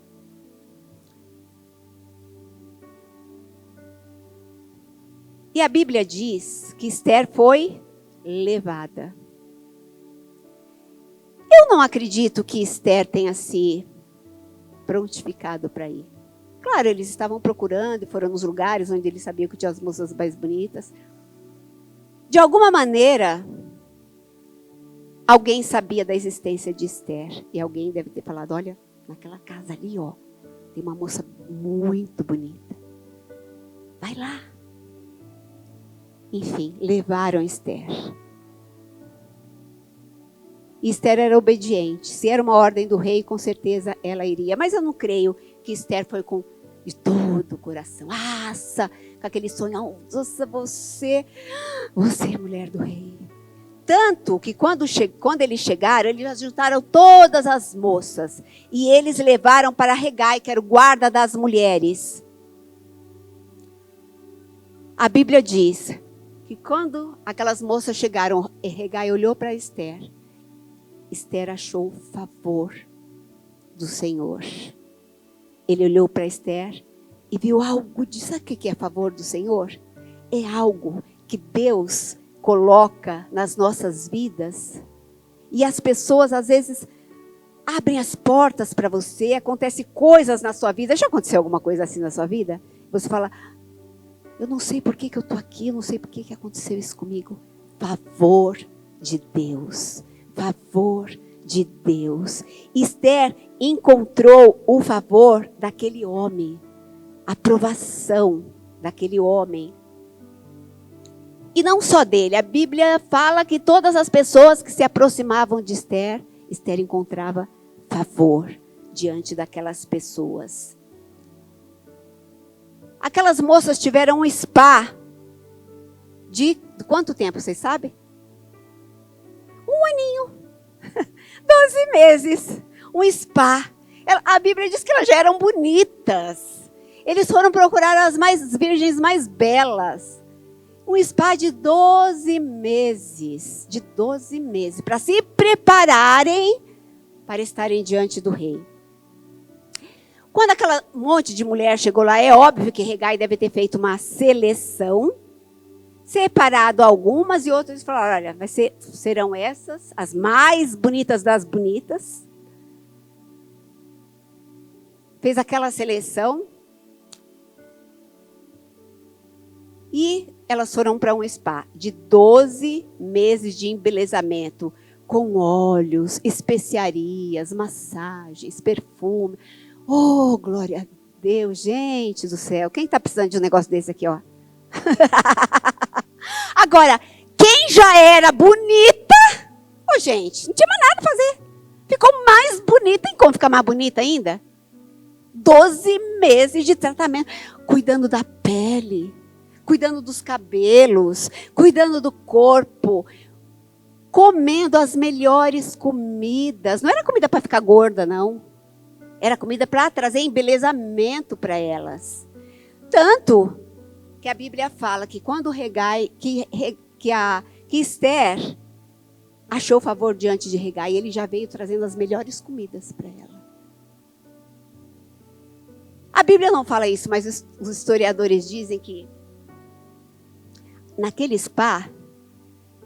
E a Bíblia diz que Esther foi levada. Eu não acredito que Esther tenha se prontificado para ir. Claro, eles estavam procurando e foram nos lugares onde eles sabiam que tinha as moças mais bonitas. De alguma maneira, alguém sabia da existência de Esther. E alguém deve ter falado, olha, naquela casa ali, tem uma moça muito bonita. Vai lá. Enfim, levaram Esther. E Esther era obediente. Se era uma ordem do rei, com certeza ela iria. Mas eu não creio que Esther foi de todo o coração. Com aquele sonho. Você é mulher do rei. Tanto que quando eles chegaram, eles juntaram todas as moças. E eles levaram para Hegai, que era o guarda das mulheres. A Bíblia diz que quando aquelas moças chegaram, Hegai olhou para Esther. Esther achou o favor do Senhor. Ele olhou para Esther e viu algo sabe o que é favor do Senhor? É algo que Deus coloca nas nossas vidas. E as pessoas às vezes abrem as portas para você, acontecem coisas na sua vida. Já aconteceu alguma coisa assim na sua vida? Você fala, eu não sei por que eu estou aqui, eu não sei por que aconteceu isso comigo. Favor de Deus. Favor de Deus. Esther encontrou o favor daquele homem. A aprovação daquele homem. E não só dele. A Bíblia fala que todas as pessoas que se aproximavam de Esther, Esther encontrava favor diante daquelas pessoas. Aquelas moças tiveram um spa de quanto tempo, vocês sabem? 1 aninho. 12 meses. Um spa. A Bíblia diz que elas já eram bonitas. Eles foram procurar as mais virgens mais belas. Um spa de 12 meses. De 12 meses. Para se prepararem para estarem diante do rei. Quando aquela monte de mulher chegou lá, é óbvio que Hegai deve ter feito uma seleção, separado algumas e outras falaram, olha, serão essas, as mais bonitas das bonitas. Fez aquela seleção e elas foram para um spa de 12 meses de embelezamento, com óleos, especiarias, massagens, perfume. Oh, glória a Deus, gente do céu. Quem está precisando de um negócio desse aqui, ó? Agora, quem já era bonita, oh, gente, não tinha mais nada a fazer. Ficou mais bonita. Tem como ficar mais bonita ainda? 12 meses de tratamento, cuidando da pele, cuidando dos cabelos, cuidando do corpo, comendo as melhores comidas. Não era comida para ficar gorda, não. Era comida para trazer embelezamento para elas. Tanto que a Bíblia fala que quando Esther achou favor diante de Hegai, ele já veio trazendo as melhores comidas para ela. A Bíblia não fala isso, mas os historiadores dizem que naquele spa,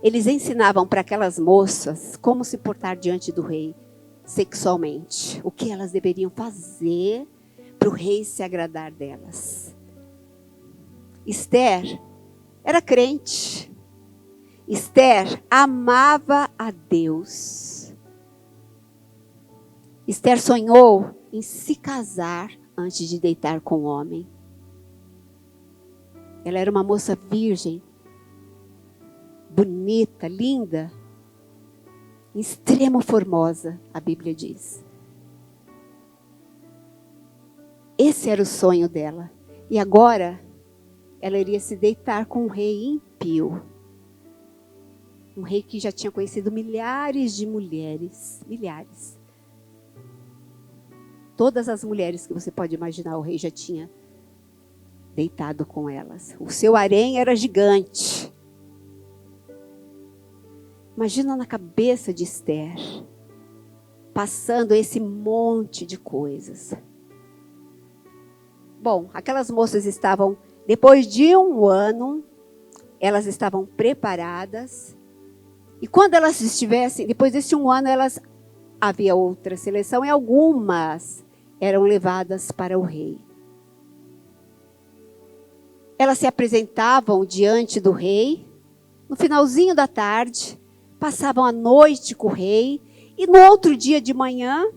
eles ensinavam para aquelas moças como se portar diante do rei sexualmente. O que elas deveriam fazer para o rei se agradar delas. Esther era crente. Esther amava a Deus. Esther sonhou em se casar antes de deitar com o homem. Ela era uma moça virgem, bonita, linda, extremo formosa, a Bíblia diz. Esse era o sonho dela. E agora, ela iria se deitar com um rei ímpio. Um rei que já tinha conhecido milhares de mulheres. Milhares. Todas as mulheres que você pode imaginar, o rei já tinha deitado com elas. O seu harém era gigante. Imagina na cabeça de Esther, passando esse monte de coisas. Bom, aquelas moças estavam, depois de um ano, elas estavam preparadas. E quando elas estivessem, depois desse um ano, havia outra seleção e algumas eram levadas para o rei. Elas se apresentavam diante do rei, no finalzinho da tarde, passavam a noite com o rei, e no outro dia de manhã,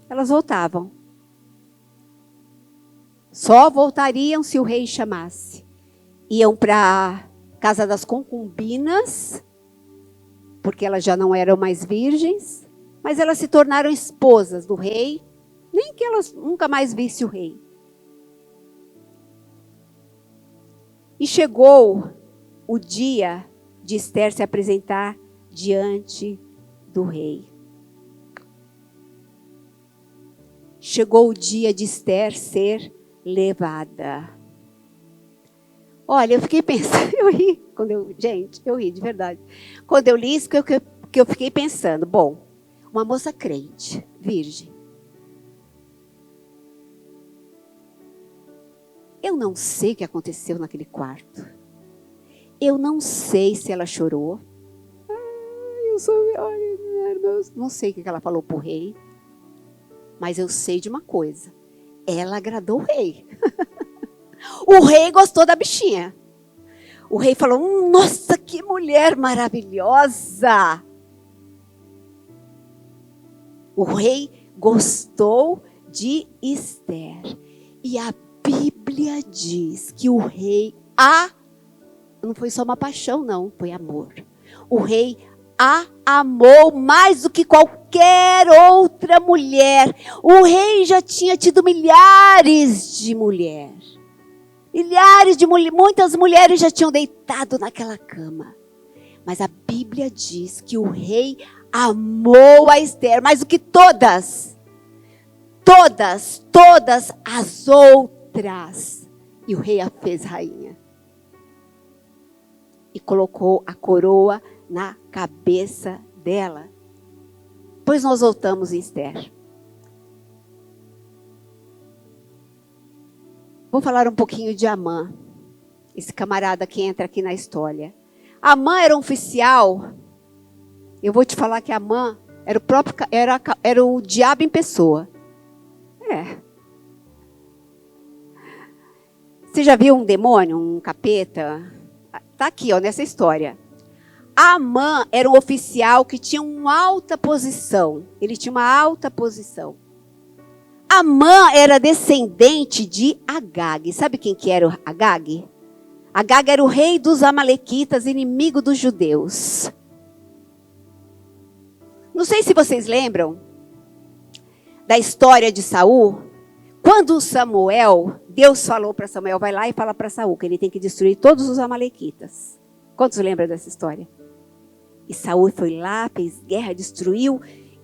elas voltavam. Só voltariam se o rei chamasse. Iam para a casa das concubinas, porque elas já não eram mais virgens, mas elas se tornaram esposas do rei, nem que elas nunca mais vissem o rei. E chegou o dia de Esther se apresentar diante do rei. Chegou o dia de Esther ser levada. Olha, eu fiquei pensando, eu ri de verdade. Quando eu li isso, que eu fiquei pensando, bom, uma moça crente, virgem. Eu não sei o que aconteceu naquele quarto. Eu não sei se ela chorou. Não sei o que ela falou para o rei. Mas eu sei de uma coisa. Ela agradou o rei. O rei gostou da bichinha. O rei falou, nossa, que mulher maravilhosa. O rei gostou de Esther. E a Bíblia diz que o rei não foi só uma paixão, não, foi amor. O rei a amou mais do que qualquer outra mulher. O rei já tinha tido milhares de mulheres. Muitas mulheres já tinham deitado naquela cama. Mas a Bíblia diz que o rei amou a Esther mais do que todas as outras. E o rei a fez rainha. E colocou a coroa na cabeça dela. Pois nós voltamos em Esther. Vou falar um pouquinho de Amã. Esse camarada que entra aqui na história. Amã era um oficial. Eu vou te falar que Amã era o diabo em pessoa. Você já viu um demônio, um capeta? Está aqui, ó, nessa história. Amã era um oficial que tinha uma alta posição. Ele tinha uma alta posição. Amã era descendente de Agag. Sabe quem que era o Agag? Agag era o rei dos amalequitas, inimigo dos judeus. Não sei se vocês lembram da história de Saul. Quando Samuel, Deus falou para Samuel, vai lá e fala para Saul que ele tem que destruir todos os amalequitas. Quantos lembram dessa história? E Saul foi lá, fez guerra, destruiu.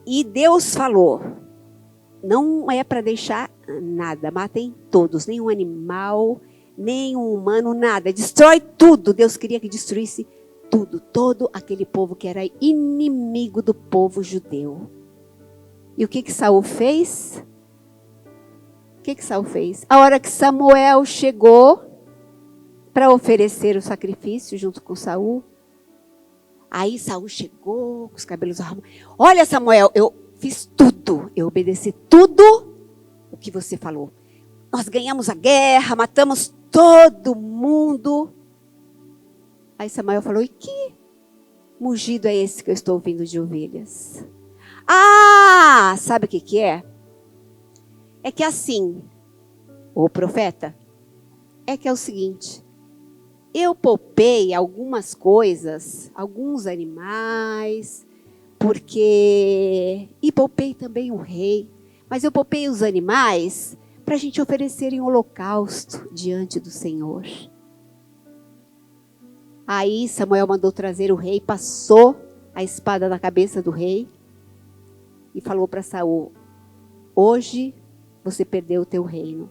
E Deus falou, não é para deixar nada, matem todos, nenhum animal, nenhum humano, nada. Destrói tudo. Deus queria que destruísse tudo, todo aquele povo que era inimigo do povo judeu. E o que Saul fez? O que Saul fez? A hora que Samuel chegou para oferecer o sacrifício junto com Saul, aí Saul chegou com os cabelos arrumados. Olha, Samuel, eu fiz tudo, eu obedeci tudo o que você falou. Nós ganhamos a guerra, matamos todo mundo. Aí Samuel falou, e que mugido é esse que eu estou ouvindo de ovelhas? Ah, sabe o que é? É que assim, o profeta, é que é o seguinte, eu poupei algumas coisas, alguns animais, e poupei também o rei, mas eu poupei os animais para a gente oferecer em holocausto diante do Senhor. Aí Samuel mandou trazer o rei, passou a espada na cabeça do rei e falou para Saul, hoje você perdeu o teu reino.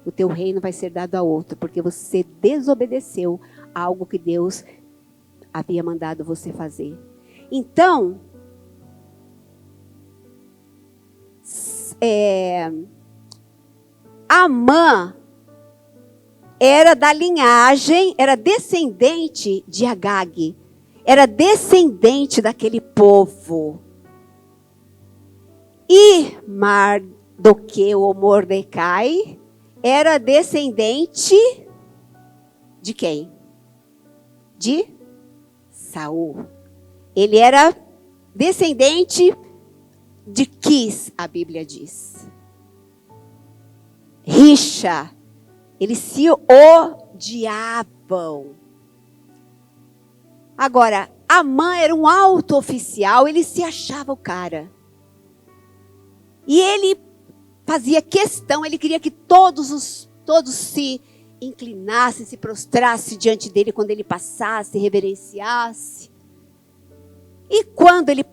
O teu reino vai ser dado a outro, porque você desobedeceu algo que Deus havia mandado você fazer. Então, Amã era da linhagem, era descendente de Agag, era descendente daquele povo. E Mardoqueu ou Mordecai era descendente de quem? De Saul. Ele era descendente de Quis, a Bíblia diz. Rixa. Eles se odiavam. Agora, Amã era um alto oficial, ele se achava o cara. E ele fazia questão, ele queria que todos se inclinassem, se prostrassem diante dele quando ele passasse, reverenciasse. E quando ele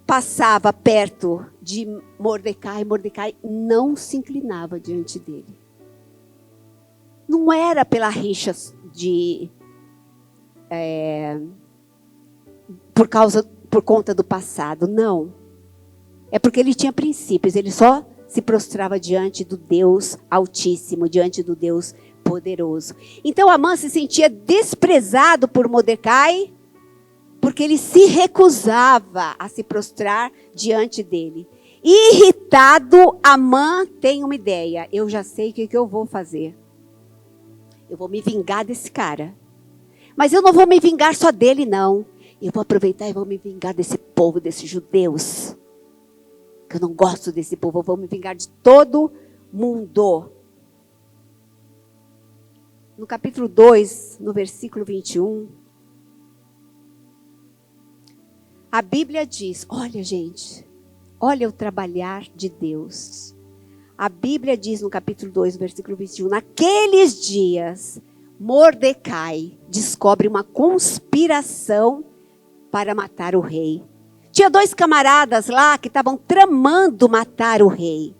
passava perto de Mordecai, Mordecai não se inclinava diante dele. Não era pela rixa por conta do passado, não. É porque ele tinha princípios, ele só se prostrava diante do Deus Altíssimo, diante do Deus Poderoso. Então Amã se sentia desprezado por Mordecai, porque ele se recusava a se prostrar diante dele. Irritado, Amã tem uma ideia, eu já sei o que eu vou fazer. Eu vou me vingar desse cara. Mas eu não vou me vingar só dele, não. Eu vou aproveitar e vou me vingar desse povo, desses judeus. Que eu não gosto desse povo. Eu vou me vingar de todo mundo. No capítulo 2, no versículo 21. A Bíblia diz, olha gente, olha o trabalhar de Deus. A Bíblia diz no capítulo 2, versículo 21, naqueles dias, Mordecai descobre uma conspiração para matar o rei. Tinha 2 camaradas lá que estavam tramando matar o rei.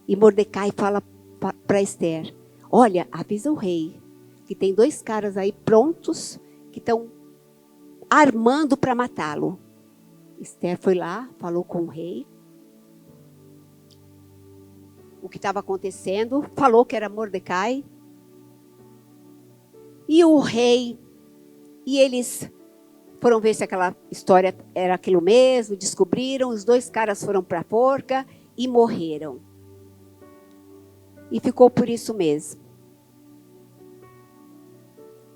E Mordecai fala para Esther, olha, avisa o rei, que tem 2 caras aí prontos, que estão armando para matá-lo. Esther foi lá, falou com o rei. O que estava acontecendo, falou que era Mordecai. E o rei, e eles foram ver se aquela história era aquilo mesmo, descobriram, os 2 caras foram para a forca e morreram. E ficou por isso mesmo.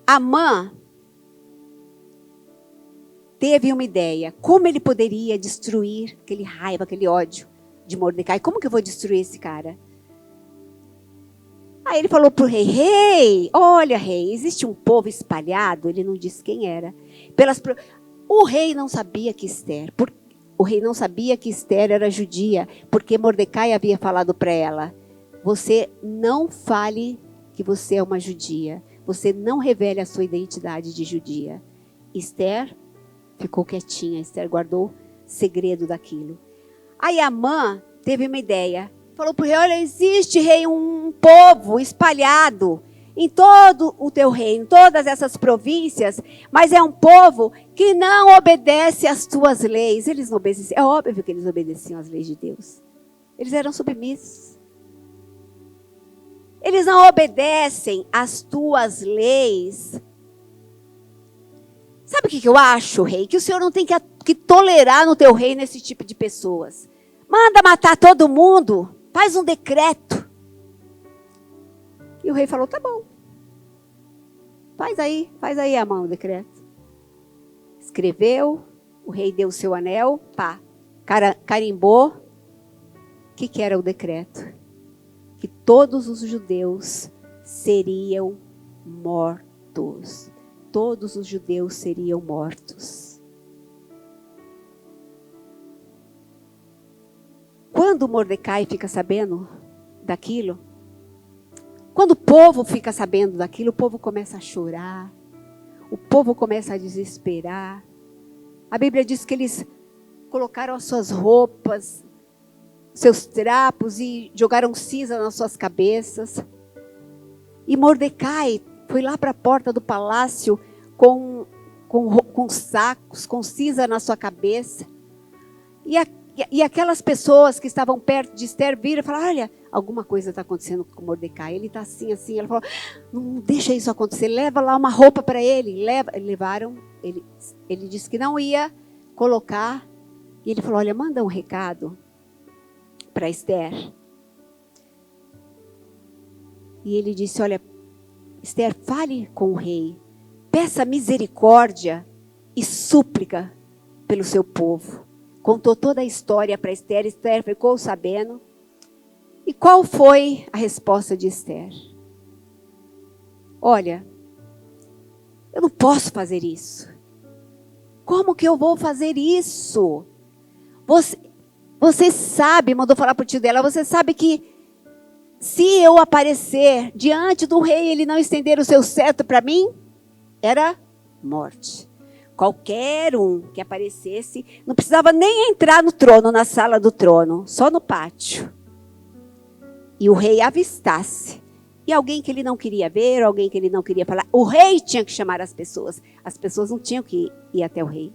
Amã teve uma ideia. Como ele poderia destruir aquele raiva, aquele ódio de Mordecai? Como que eu vou destruir esse cara? Aí ele falou para o rei, rei, olha rei, existe um povo espalhado, ele não disse quem era. O rei não sabia que Esther, o rei não sabia que Esther era judia, porque Mordecai havia falado para ela, você não fale que você é uma judia, você não revele a sua identidade de judia. Esther ficou quietinha, Esther guardou segredo daquilo. Aí Amã teve uma ideia, falou para o rei, olha, existe, rei, um povo espalhado em todo o teu reino, em todas essas províncias, mas é um povo que não obedece às tuas leis. Eles não obedeciam, é óbvio que eles obedeciam às leis de Deus. Eles eram submissos. Eles não obedecem às tuas leis. Sabe o que eu acho, rei? Que o Senhor não tem que tolerar no teu reino esse tipo de pessoas. Manda matar todo mundo. Faz um decreto. E o rei falou, tá bom. Faz aí a mão o decreto. Escreveu, o rei deu o seu anel, pá, carimbou. O que era o decreto? Que todos os judeus seriam mortos. Todos os judeus seriam mortos. Quando Mordecai fica sabendo daquilo, quando o povo fica sabendo daquilo, o povo começa a chorar, o povo começa a desesperar. A Bíblia diz que eles colocaram as suas roupas, seus trapos e jogaram cinza nas suas cabeças. E Mordecai foi lá para a porta do palácio com sacos, com cinza na sua cabeça. E aquelas pessoas que estavam perto de Esther viram e falaram, olha, alguma coisa está acontecendo com Mordecai. Ele está assim, assim. Ela falou, não deixa isso acontecer, leva lá uma roupa para ele. Levaram, ele disse que não ia colocar. E ele falou, olha, manda um recado para Esther. E ele disse, olha, Esther, fale com o rei. Peça misericórdia e súplica pelo seu povo. Contou toda a história para Esther. Esther ficou sabendo. E qual foi a resposta de Esther? Olha, eu não posso fazer isso. Como que eu vou fazer isso? Você sabe, mandou falar para o tio dela, você sabe que se eu aparecer diante do rei, ele não estender o seu cetro para mim, era morte. Qualquer um que aparecesse, não precisava nem entrar no trono, na sala do trono, só no pátio. E o rei avistasse. E alguém que ele não queria ver, alguém que ele não queria falar. O rei tinha que chamar as pessoas. As pessoas não tinham que ir até o rei.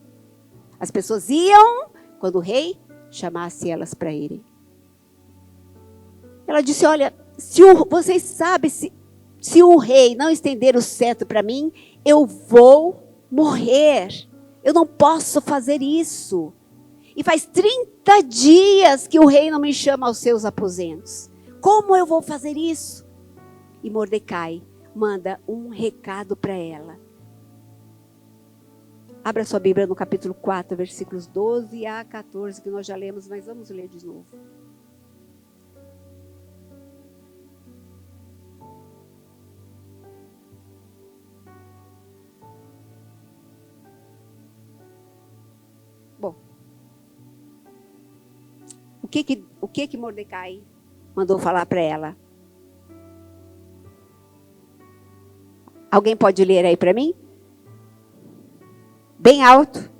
As pessoas iam quando o rei chamasse elas para irem. Ela disse, olha, vocês sabem, se o rei não estender o cetro para mim, eu vou morrer. Eu não posso fazer isso. E faz 30 dias que o rei não me chama aos seus aposentos. Como eu vou fazer isso? E Mordecai manda um recado para ela. Abra sua Bíblia no capítulo 4, versículos 12 a 14, que nós já lemos, mas vamos ler de novo. Bom, o que Mordecai mandou falar para ela? Alguém pode ler aí para mim? Bem alto.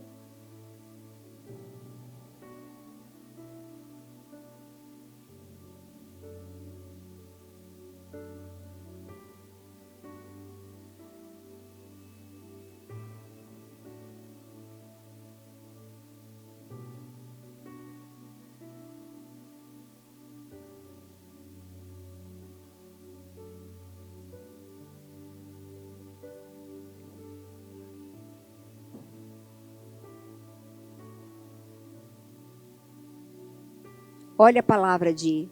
Olha a palavra de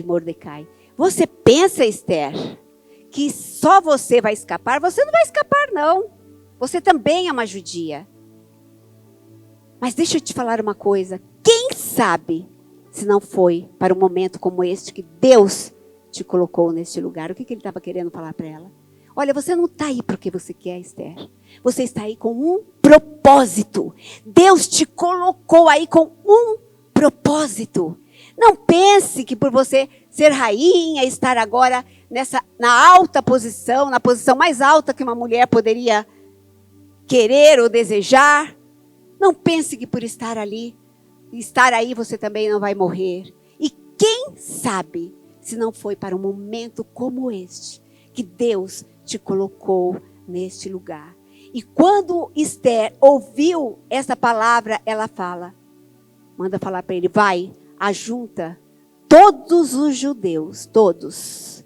Mordecai. Você pensa, Esther, que só você vai escapar? Você não vai escapar, não. Você também é uma judia. Mas deixa eu te falar uma coisa. Quem sabe se não foi para um momento como este que Deus te colocou neste lugar? O que ele estava querendo falar para ela? Olha, você não está aí porque você quer, Esther. Você está aí com um propósito. Deus te colocou aí com um propósito. Não pense que por você ser rainha, estar agora na alta posição, na posição mais alta que uma mulher poderia querer ou desejar. Não pense que por estar aí você também não vai morrer. E quem sabe se não foi para um momento como este que Deus te colocou neste lugar. E quando Esther ouviu essa palavra, ela manda falar para ele, vai, ajunta todos os judeus, todos.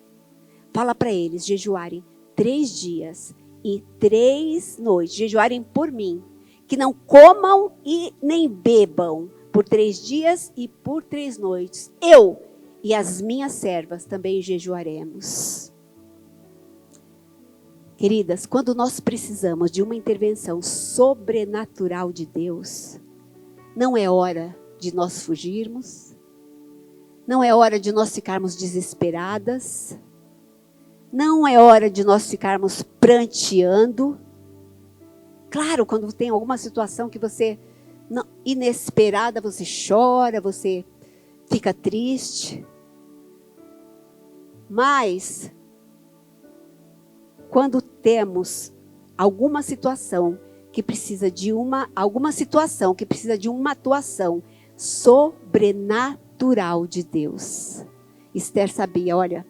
Fala para eles jejuarem 3 dias e 3 noites, jejuarem por mim. Que não comam e nem bebam por 3 dias e por 3 noites. Eu e as minhas servas também jejuaremos. Queridas, quando nós precisamos de uma intervenção sobrenatural de Deus, não é hora de nós fugirmos, não é hora de nós ficarmos desesperadas, não é hora de nós ficarmos pranteando. Claro, quando tem alguma situação que você, inesperada, você chora, você fica triste. Mas, quando temos alguma situação que precisa de uma atuação sobrenatural de Deus. Esther sabia, olha,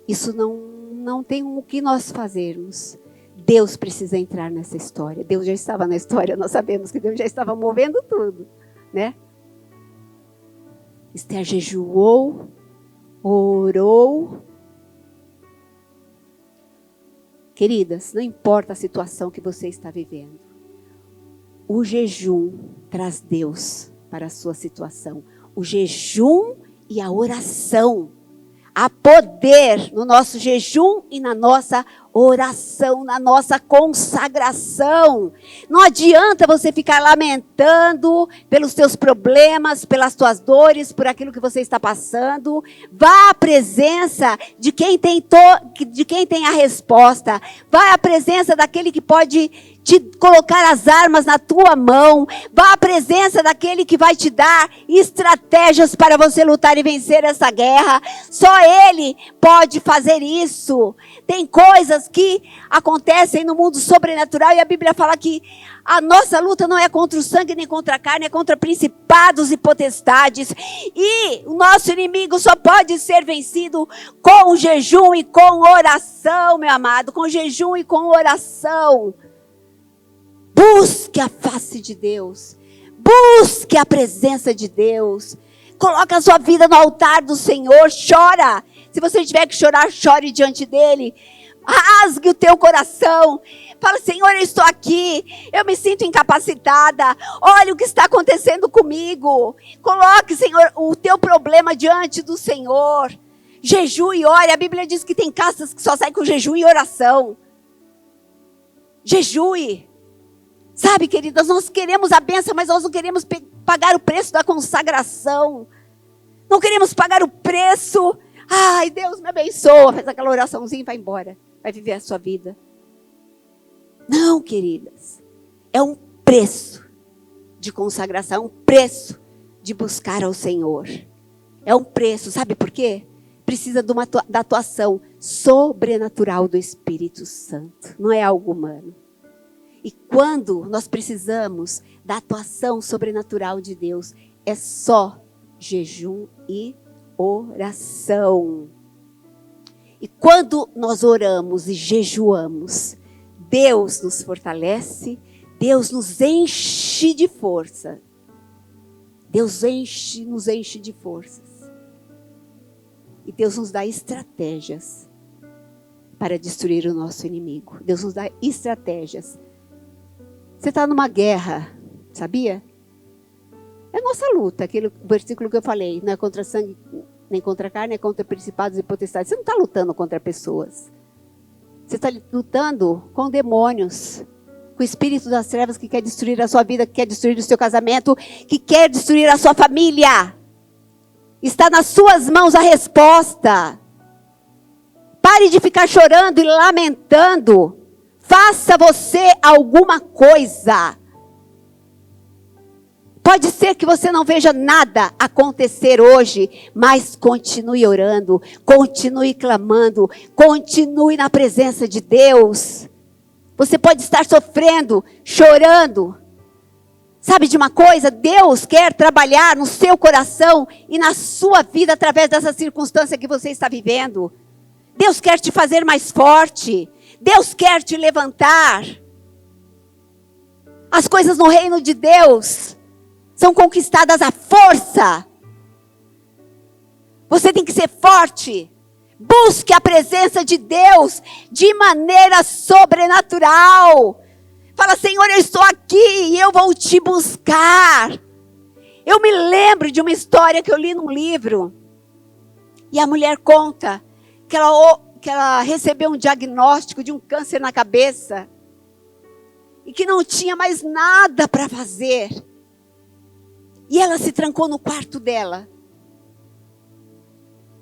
isso não tem o que nós fazermos. Deus precisa entrar nessa história. Deus já estava na história, nós sabemos que Deus já estava movendo tudo, né? Esther jejuou, orou. Queridas, não importa a situação que você está vivendo. O jejum traz Deus para a sua situação. O jejum e a oração. Há poder no nosso jejum e na nossa oração, na nossa consagração. Não adianta você ficar lamentando pelos teus problemas, pelas tuas dores, por aquilo que você está passando. Vá à presença de quem tem a resposta. Vá à presença daquele que pode te colocar as armas na tua mão. Vá à presença daquele que vai te dar estratégias para você lutar e vencer essa guerra. Só Ele pode fazer isso. Tem coisas que acontecem no mundo sobrenatural e a Bíblia fala que a nossa luta não é contra o sangue nem contra a carne, é contra principados e potestades. E o nosso inimigo só pode ser vencido com jejum e com oração, meu amado. Com jejum e com oração. Busque a face de Deus. Busque a presença de Deus. Coloque a sua vida no altar do Senhor. Chora. Se você tiver que chorar, chore diante dEle. Rasgue o teu coração. Fala, Senhor, eu estou aqui. Eu me sinto incapacitada. Olha o que está acontecendo comigo. Coloque, Senhor, o teu problema diante do Senhor. Jejue e ore. A Bíblia diz que tem casas que só saem com jejum e oração. Jejue. Sabe, queridas, nós queremos a bênção, mas nós não queremos pagar o preço da consagração. Não queremos pagar o preço. Ai, Deus me abençoa. Faz aquela oraçãozinha e vai embora. Vai viver a sua vida. Não, queridas. É um preço de consagração. É um preço de buscar ao Senhor. É um preço. Sabe por quê? Precisa da atuação sobrenatural do Espírito Santo. Não é algo humano. E quando nós precisamos da atuação sobrenatural de Deus, é só jejum e oração. E quando nós oramos e jejuamos, Deus nos fortalece, Deus nos enche de força. Deus nos enche de forças. E Deus nos dá estratégias para destruir o nosso inimigo. Deus nos dá estratégias. Você está numa guerra, sabia? É a nossa luta, aquele versículo que eu falei. Não é contra sangue, nem contra carne, é contra principados e potestades. Você não está lutando contra pessoas. Você está lutando com demônios, com o espírito das trevas que quer destruir a sua vida, que quer destruir o seu casamento, que quer destruir a sua família. Está nas suas mãos a resposta. Pare de ficar chorando e lamentando. Faça você alguma coisa. Pode ser que você não veja nada acontecer hoje, mas continue orando, continue clamando, continue na presença de Deus. Você pode estar sofrendo, chorando. Sabe de uma coisa? Deus quer trabalhar no seu coração e na sua vida através dessa circunstância que você está vivendo. Deus quer te fazer mais forte. Deus quer te levantar. As coisas no reino de Deus são conquistadas à força. Você tem que ser forte. Busque a presença de Deus de maneira sobrenatural. Fala, Senhor, eu estou aqui e eu vou te buscar. Eu me lembro de uma história que eu li num livro. E a mulher conta que ela recebeu um diagnóstico de um câncer na cabeça. E que não tinha mais nada para fazer. E ela se trancou no quarto dela.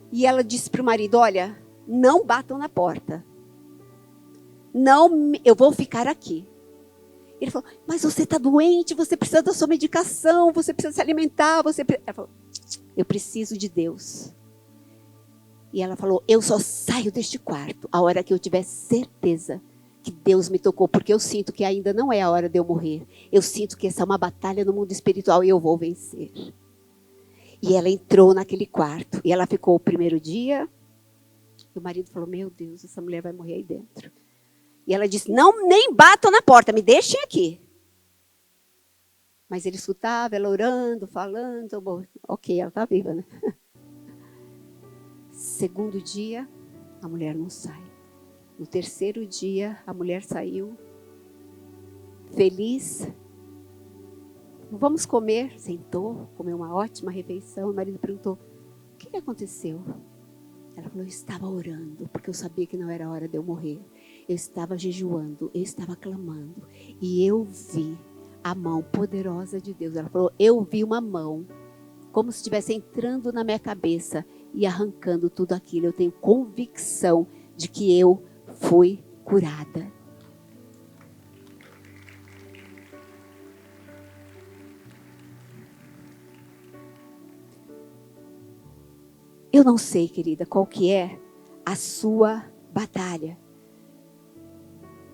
E ela disse para o marido, olha, não batam na porta. Não, eu vou ficar aqui. Ele falou, mas você está doente, você precisa da sua medicação, você precisa se alimentar. Ela falou, eu preciso de Deus. E ela falou, eu só saio deste quarto a hora que eu tiver certeza que Deus me tocou, porque eu sinto que ainda não é a hora de eu morrer. Eu sinto que essa é uma batalha no mundo espiritual e eu vou vencer. E ela entrou naquele quarto. E ela ficou o primeiro dia. E o marido falou, meu Deus, essa mulher vai morrer aí dentro. E ela disse, não, nem batam na porta, me deixem aqui. Mas ele escutava, ela orando, falando. Bom, ok, ela está viva, né? Segundo dia, a mulher não sai. No terceiro dia, a mulher saiu, feliz. Vamos comer. Sentou, comeu uma ótima refeição. O marido perguntou, o que aconteceu? Ela falou, eu estava orando, porque eu sabia que não era hora de eu morrer. Eu estava jejuando, eu estava clamando. E eu vi a mão poderosa de Deus. Ela falou, eu vi uma mão, como se estivesse entrando na minha cabeça e arrancando tudo aquilo. Eu tenho convicção de que eu fui curada. Eu não sei, querida, qual que é a sua batalha.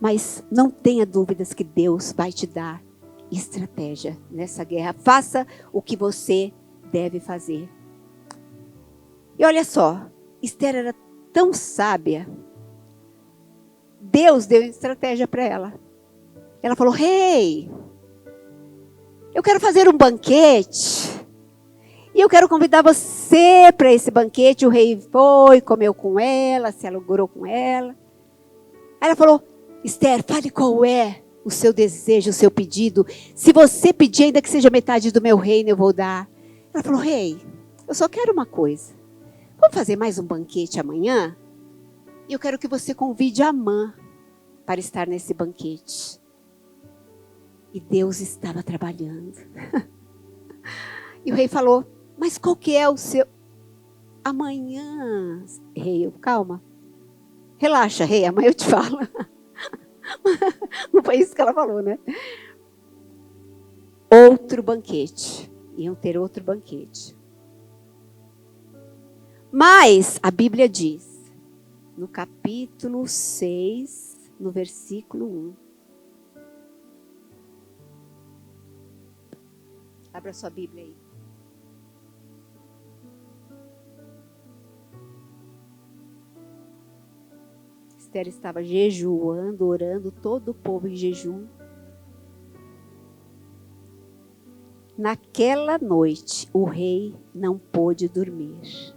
Mas não tenha dúvidas que Deus vai te dar estratégia nessa guerra. Faça o que você deve fazer. E olha só, Esther era tão sábia. Deus deu estratégia para ela. Ela falou, rei, eu quero fazer um banquete. E eu quero convidar você para esse banquete. O rei foi, comeu com ela, se alegrou com ela. Aí ela falou, Esther, fale qual é o seu desejo, o seu pedido. Se você pedir ainda que seja metade do meu reino, eu vou dar. Ela falou, rei, eu só quero uma coisa. Vamos fazer mais um banquete amanhã? E eu quero que você convide a Amã para estar nesse banquete. E Deus estava trabalhando. E o rei falou, mas qual que é o seu... Amanhã, rei, calma. Relaxa, rei, amanhã eu te falo. Não foi isso que ela falou, né? Outro banquete. Iam ter outro banquete. Mas a Bíblia diz, no capítulo 6, no versículo 1. Abra sua Bíblia aí. Esther estava jejuando, orando, todo o povo em jejum. Naquela noite, o rei não pôde dormir.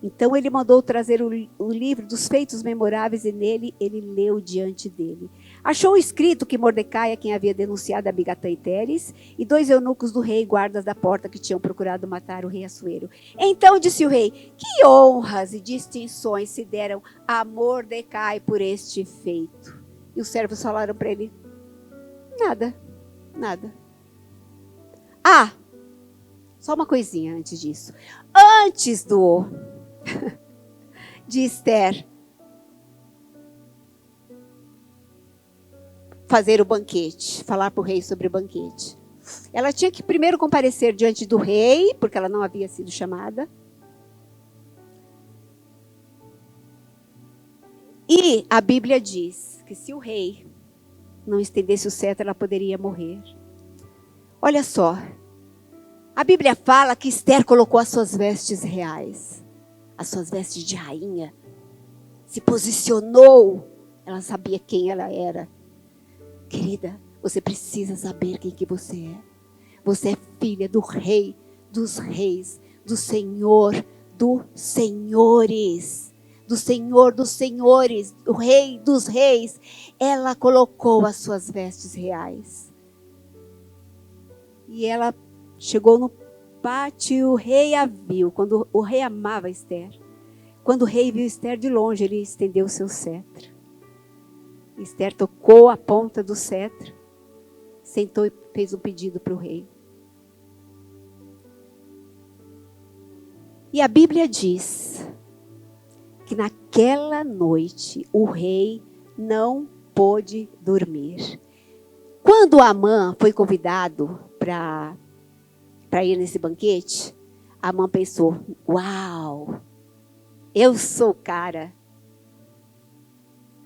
Então ele mandou trazer o livro dos feitos memoráveis e nele ele leu diante dele. Achou escrito que Mordecai é quem havia denunciado a Bigtã e Teres e 2 eunucos do rei, guardas da porta, que tinham procurado matar o rei Assuero. Então disse o rei, que honras e distinções se deram a Mordecai por este feito. E os servos falaram para ele, Nada, nada. Ah, só uma coisinha antes disso. Antes de Esther fazer o banquete, falar para o rei sobre o banquete, ela tinha que primeiro comparecer diante do rei, porque ela não havia sido chamada. E a Bíblia diz que se o rei não estendesse o cetro, ela poderia morrer. Olha só, a Bíblia fala que Esther colocou as suas vestes reais, as suas vestes de rainha, se posicionou, ela sabia quem ela era. Querida, você precisa saber quem que você é. Você é filha do rei dos reis, do Senhor dos senhores, do Senhor dos senhores, do rei dos reis. Ela colocou as suas vestes reais. E ela chegou no pátio e o rei a viu. Quando o rei amava Esther. Quando o rei viu Esther de longe, ele estendeu o seu cetro. Esther tocou a ponta do cetro, sentou e fez um pedido para o rei. E a Bíblia diz que naquela noite o rei não pôde dormir. Quando Amã foi convidado para ir nesse banquete, Amã pensou, uau, eu sou o cara.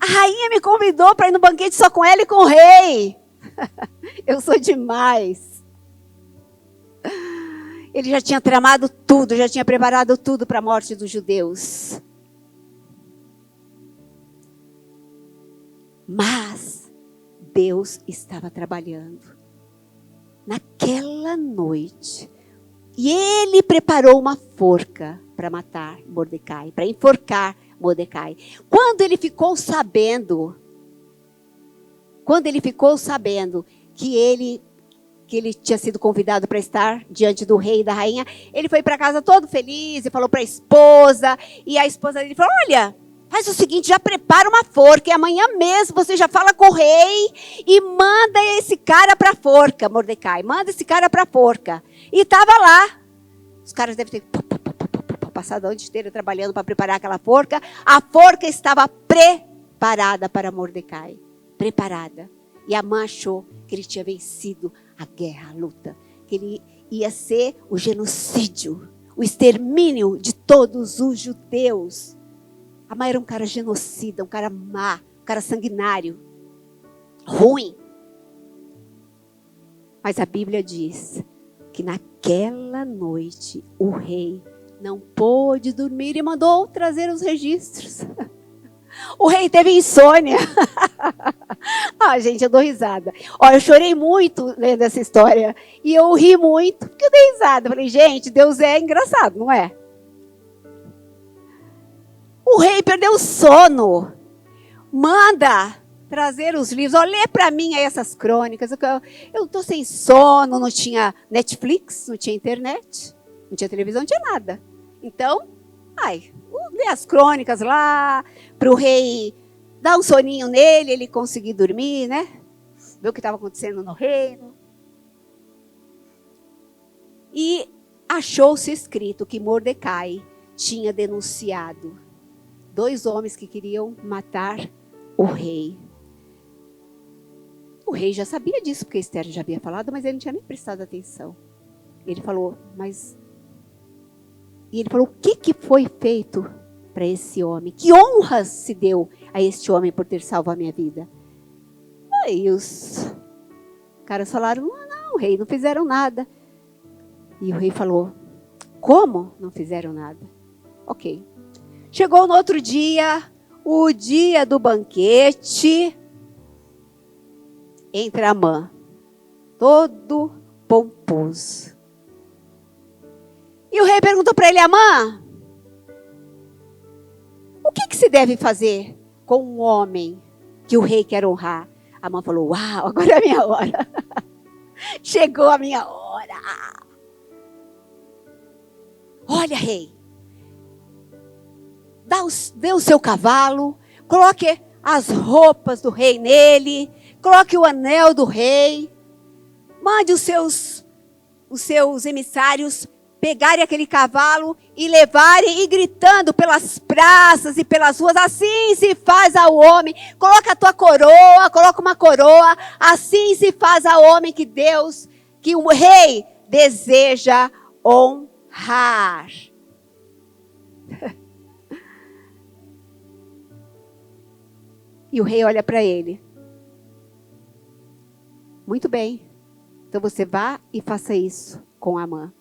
A rainha me convidou para ir no banquete só com ela e com o rei. Eu sou demais. Ele já tinha tramado tudo, já tinha preparado tudo para a morte dos judeus. Mas Deus estava trabalhando. Naquela noite, e ele preparou uma forca para matar Mordecai, para enforcar Mordecai. Quando ele ficou sabendo que ele tinha sido convidado para estar diante do rei e da rainha, ele foi para casa todo feliz e falou para a esposa, e a esposa dele falou, olha, faz o seguinte, já prepara uma forca, e amanhã mesmo você já fala com o rei e manda esse cara para a forca, Mordecai, manda esse cara para a forca. E estava lá. Os caras devem ter passado a noite inteira trabalhando para preparar aquela forca. A forca estava preparada para Mordecai. Preparada. E Amã achou que ele tinha vencido a guerra, a luta. Que ele ia ser o genocídio, o extermínio de todos os judeus. Amã era um cara genocida, um cara má, um cara sanguinário, ruim. Mas a Bíblia diz que naquela noite o rei não pôde dormir e mandou trazer os registros. O rei teve insônia. Gente, eu dou risada. Eu chorei muito lendo essa história. E eu ri muito, porque eu dei risada. Eu falei, gente, Deus é engraçado, não é? O rei perdeu o sono. Manda trazer os livros. Lê para mim aí essas crônicas. Eu estou sem sono, não tinha Netflix, não tinha internet, não tinha televisão, não tinha nada. Então, lê as crônicas lá, para o rei dar um soninho nele, ele conseguir dormir, né? Ver o que estava acontecendo no reino. E achou-se escrito que Mordecai tinha denunciado 2 homens que queriam matar o rei. O rei já sabia disso, porque Esther já havia falado, mas ele não tinha nem prestado atenção. Ele falou, o que foi feito para esse homem? Que honra se deu a este homem por ter salvo a minha vida? Aí os caras falaram, não, rei, não fizeram nada. E o rei falou, como não fizeram nada? Ok. Chegou no outro dia, o dia do banquete, entra Amã, todo pomposo. E o rei perguntou para ele, Amã, o que se deve fazer com um homem que o rei quer honrar? Amã falou, uau, agora é a minha hora. Chegou a minha hora. Olha, rei, dê o seu cavalo, coloque as roupas do rei nele, coloque o anel do rei, mande os seus emissários pegarem aquele cavalo e levarem e gritando pelas praças e pelas ruas, assim se faz ao homem, coloca a tua coroa, coloca uma coroa, assim se faz ao homem que Deus, que o rei deseja honrar. E o rei olha para ele. Muito bem, então você vá e faça isso com Amã.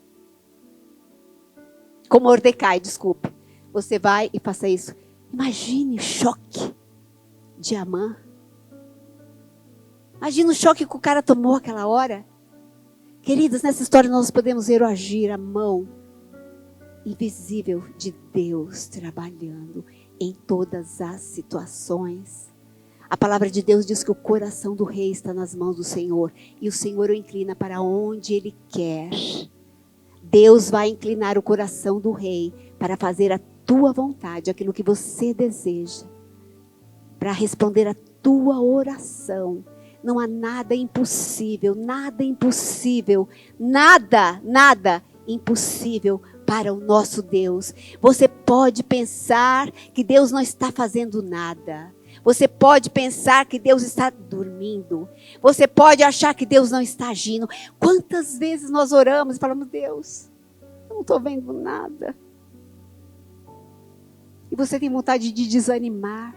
Com Mordecai, desculpe. Você vai e faça isso. Imagine o choque de Amã. Imagine o choque que o cara tomou aquela hora. Queridas, nessa história nós podemos ver o agir, a mão invisível de Deus trabalhando em todas as situações. A palavra de Deus diz que o coração do rei está nas mãos do Senhor. E o Senhor o inclina para onde Ele quer. Deus vai inclinar o coração do rei para fazer a tua vontade, aquilo que você deseja. Para responder a tua oração. Não há nada impossível, nada impossível, nada impossível para o nosso Deus. Você pode pensar que Deus não está fazendo nada. Você pode pensar que Deus está dormindo. Você pode achar que Deus não está agindo. Quantas vezes nós oramos e falamos, Deus, eu não estou vendo nada. E você tem vontade de desanimar.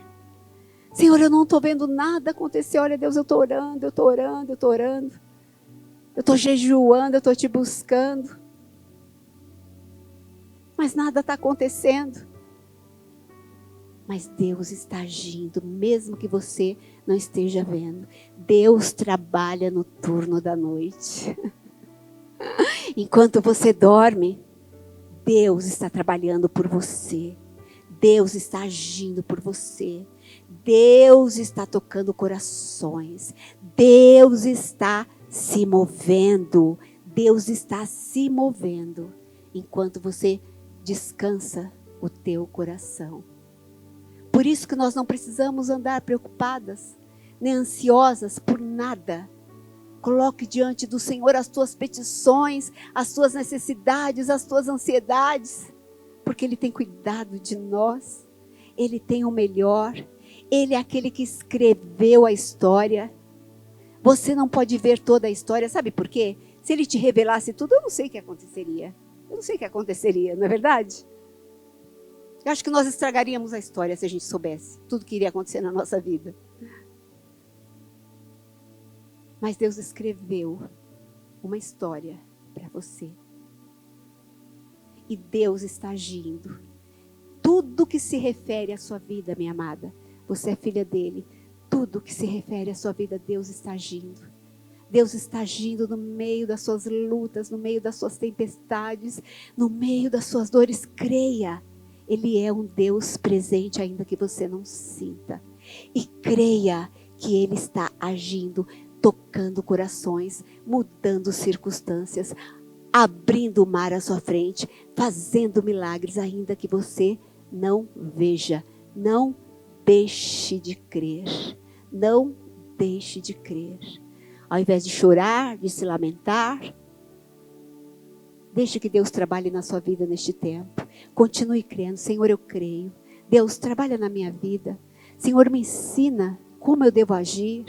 Senhor, eu não estou vendo nada acontecer. Olha, Deus, eu estou orando, eu estou orando, eu estou orando. Eu estou jejuando, eu estou te buscando. Mas nada está acontecendo. Mas Deus está agindo, mesmo que você não esteja vendo. Deus trabalha no turno da noite. Enquanto você dorme, Deus está trabalhando por você. Deus está agindo por você. Deus está tocando corações. Deus está se movendo. Deus está se movendo. Enquanto você descansa o teu coração. Por isso que nós não precisamos andar preocupadas, nem ansiosas por nada. Coloque diante do Senhor as tuas petições, as tuas necessidades, as tuas ansiedades. Porque Ele tem cuidado de nós. Ele tem o melhor. Ele é aquele que escreveu a história. Você não pode ver toda a história. Sabe por quê? Se Ele te revelasse tudo, eu não sei o que aconteceria. Eu não sei o que aconteceria, não é verdade? Eu acho que nós estragaríamos a história se a gente soubesse tudo que iria acontecer na nossa vida. Mas Deus escreveu uma história para você. E Deus está agindo. Tudo que se refere à sua vida, minha amada, você é filha dele. Tudo que se refere à sua vida, Deus está agindo. Deus está agindo no meio das suas lutas, no meio das suas tempestades, no meio das suas dores. Creia. Ele é um Deus presente, ainda que você não sinta. E creia que Ele está agindo, tocando corações, mudando circunstâncias, abrindo o mar à sua frente, fazendo milagres, ainda que você não veja. Não deixe de crer. Não deixe de crer. Ao invés de chorar, de se lamentar, deixe que Deus trabalhe na sua vida neste tempo. Continue crendo. Senhor, eu creio. Deus, trabalha na minha vida. Senhor, me ensina como eu devo agir.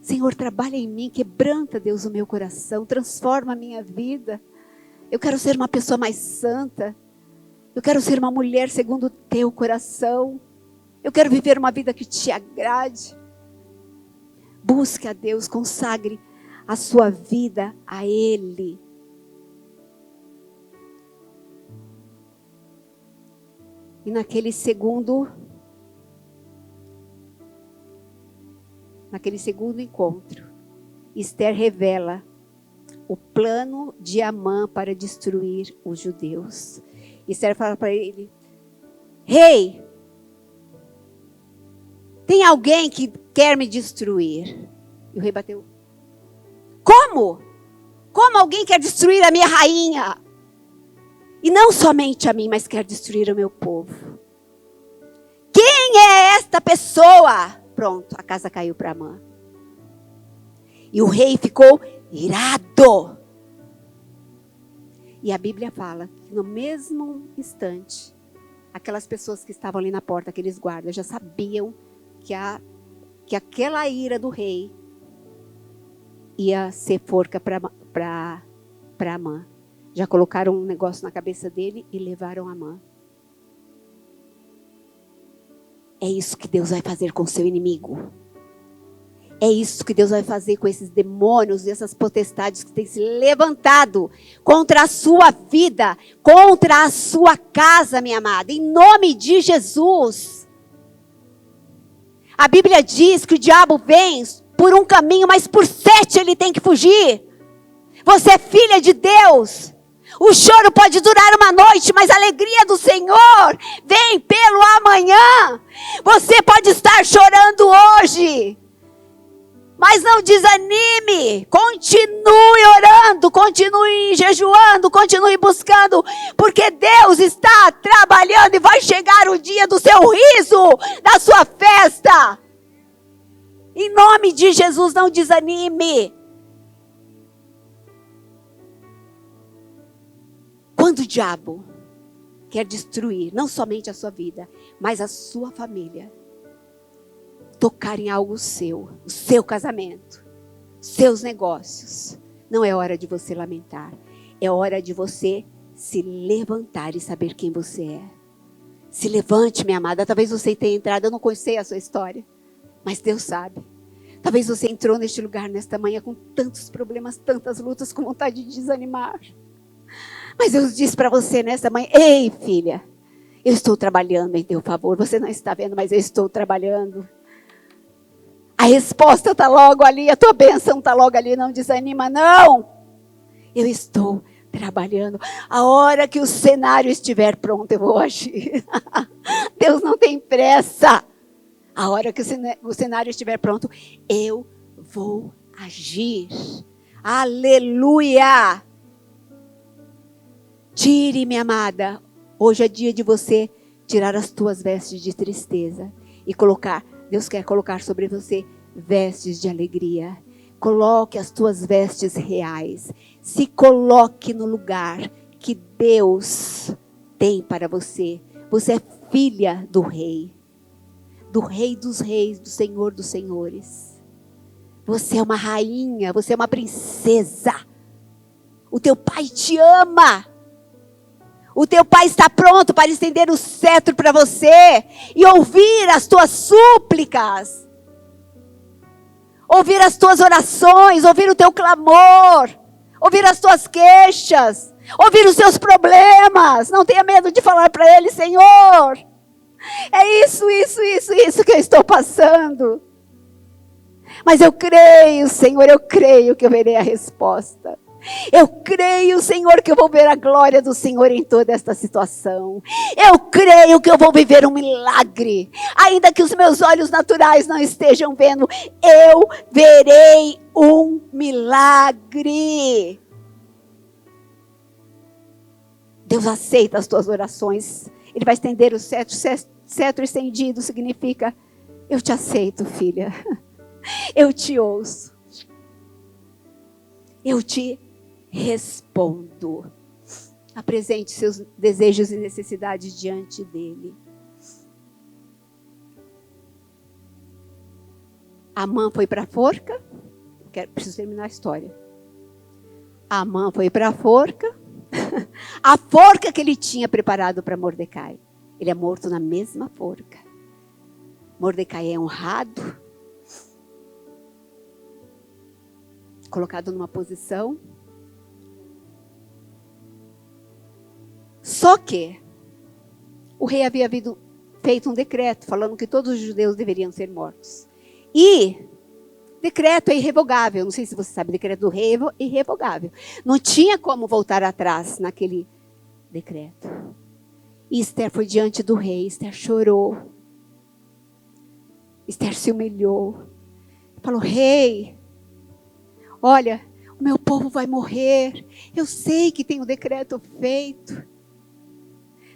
Senhor, trabalha em mim. Quebranta, Deus, o meu coração. Transforma a minha vida. Eu quero ser uma pessoa mais santa. Eu quero ser uma mulher segundo o teu coração. Eu quero viver uma vida que te agrade. Busque a Deus. Consagre a sua vida a Ele. E naquele segundo encontro, Esther revela o plano de Amã para destruir os judeus. Esther fala para ele: Rei, tem alguém que quer me destruir? E o rei bateu: Como? Como alguém quer destruir a minha rainha? E não somente a mim, mas quer destruir o meu povo. Quem é esta pessoa? Pronto, a casa caiu para Amã. E o rei ficou irado. E a Bíblia fala que no mesmo instante, aquelas pessoas que estavam ali na porta, aqueles guardas, já sabiam que aquela ira do rei ia ser forca para Amã. Já colocaram um negócio na cabeça dele e levaram Amã. É isso que Deus vai fazer com o seu inimigo. É isso que Deus vai fazer com esses demônios e essas potestades que têm se levantado contra a sua vida, contra a sua casa, minha amada. Em nome de Jesus. A Bíblia diz que o diabo vem por um caminho, mas por 7 ele tem que fugir. Você é filha de Deus. O choro pode durar uma noite, mas a alegria do Senhor vem pelo amanhã. Você pode estar chorando hoje, mas não desanime. Continue orando, continue jejuando, continue buscando, porque Deus está trabalhando e vai chegar o dia do seu riso, da sua festa. Em nome de Jesus, não desanime. Quando o diabo quer destruir não somente a sua vida, mas a sua família, tocar em algo seu, o seu casamento, seus negócios, não é hora de você lamentar, é hora de você se levantar e saber quem você é. Se levante, minha amada. Talvez você tenha entrado, eu não conheci a sua história, mas Deus sabe. Talvez você entrou neste lugar nesta manhã com tantos problemas, tantas lutas, com vontade de desanimar. Mas eu disse para você nessa manhã: ei, filha, eu estou trabalhando em teu favor. Você não está vendo, mas eu estou trabalhando. A resposta está logo ali, a tua bênção está logo ali. Não desanima, não. Eu estou trabalhando. A hora que o cenário estiver pronto, eu vou agir. Deus não tem pressa. A hora que o cenário estiver pronto, eu vou agir. Aleluia! Tire, minha amada. Hoje é dia de você tirar as tuas vestes de tristeza e colocar. Deus quer colocar sobre você vestes de alegria. Coloque as tuas vestes reais. Se coloque no lugar que Deus tem para você. Você é filha do Rei. Do Rei dos Reis, do Senhor dos Senhores. Você é uma rainha, você é uma princesa. O teu pai te ama. O teu pai está pronto para estender o cetro para você e ouvir as tuas súplicas. Ouvir as tuas orações, ouvir o teu clamor, ouvir as tuas queixas, ouvir os seus problemas. Não tenha medo de falar para ele: Senhor, é isso que eu estou passando. Mas eu creio, Senhor, eu creio que eu verei a resposta. Eu creio, Senhor, que eu vou ver a glória do Senhor em toda esta situação. Eu creio que eu vou viver um milagre. Ainda que os meus olhos naturais não estejam vendo, eu verei um milagre. Deus aceita as tuas orações. Ele vai estender o cetro. Cetro estendido significa: eu te aceito, filha. Eu te ouço. Eu te respondo. Apresente seus desejos e necessidades diante dele. Amã foi para a forca. Preciso terminar a história. Amã foi para a forca. A forca que ele tinha preparado para Mordecai. Ele é morto na mesma forca. Mordecai é honrado. Colocado numa posição. Só que o rei havia feito um decreto falando que todos os judeus deveriam ser mortos. E decreto é irrevogável. Não sei se você sabe, decreto do rei é irrevogável. Não tinha como voltar atrás naquele decreto. E Esther foi diante do rei. Esther chorou. Esther se humilhou. Falou: rei, olha, o meu povo vai morrer. Eu sei que tem o decreto feito.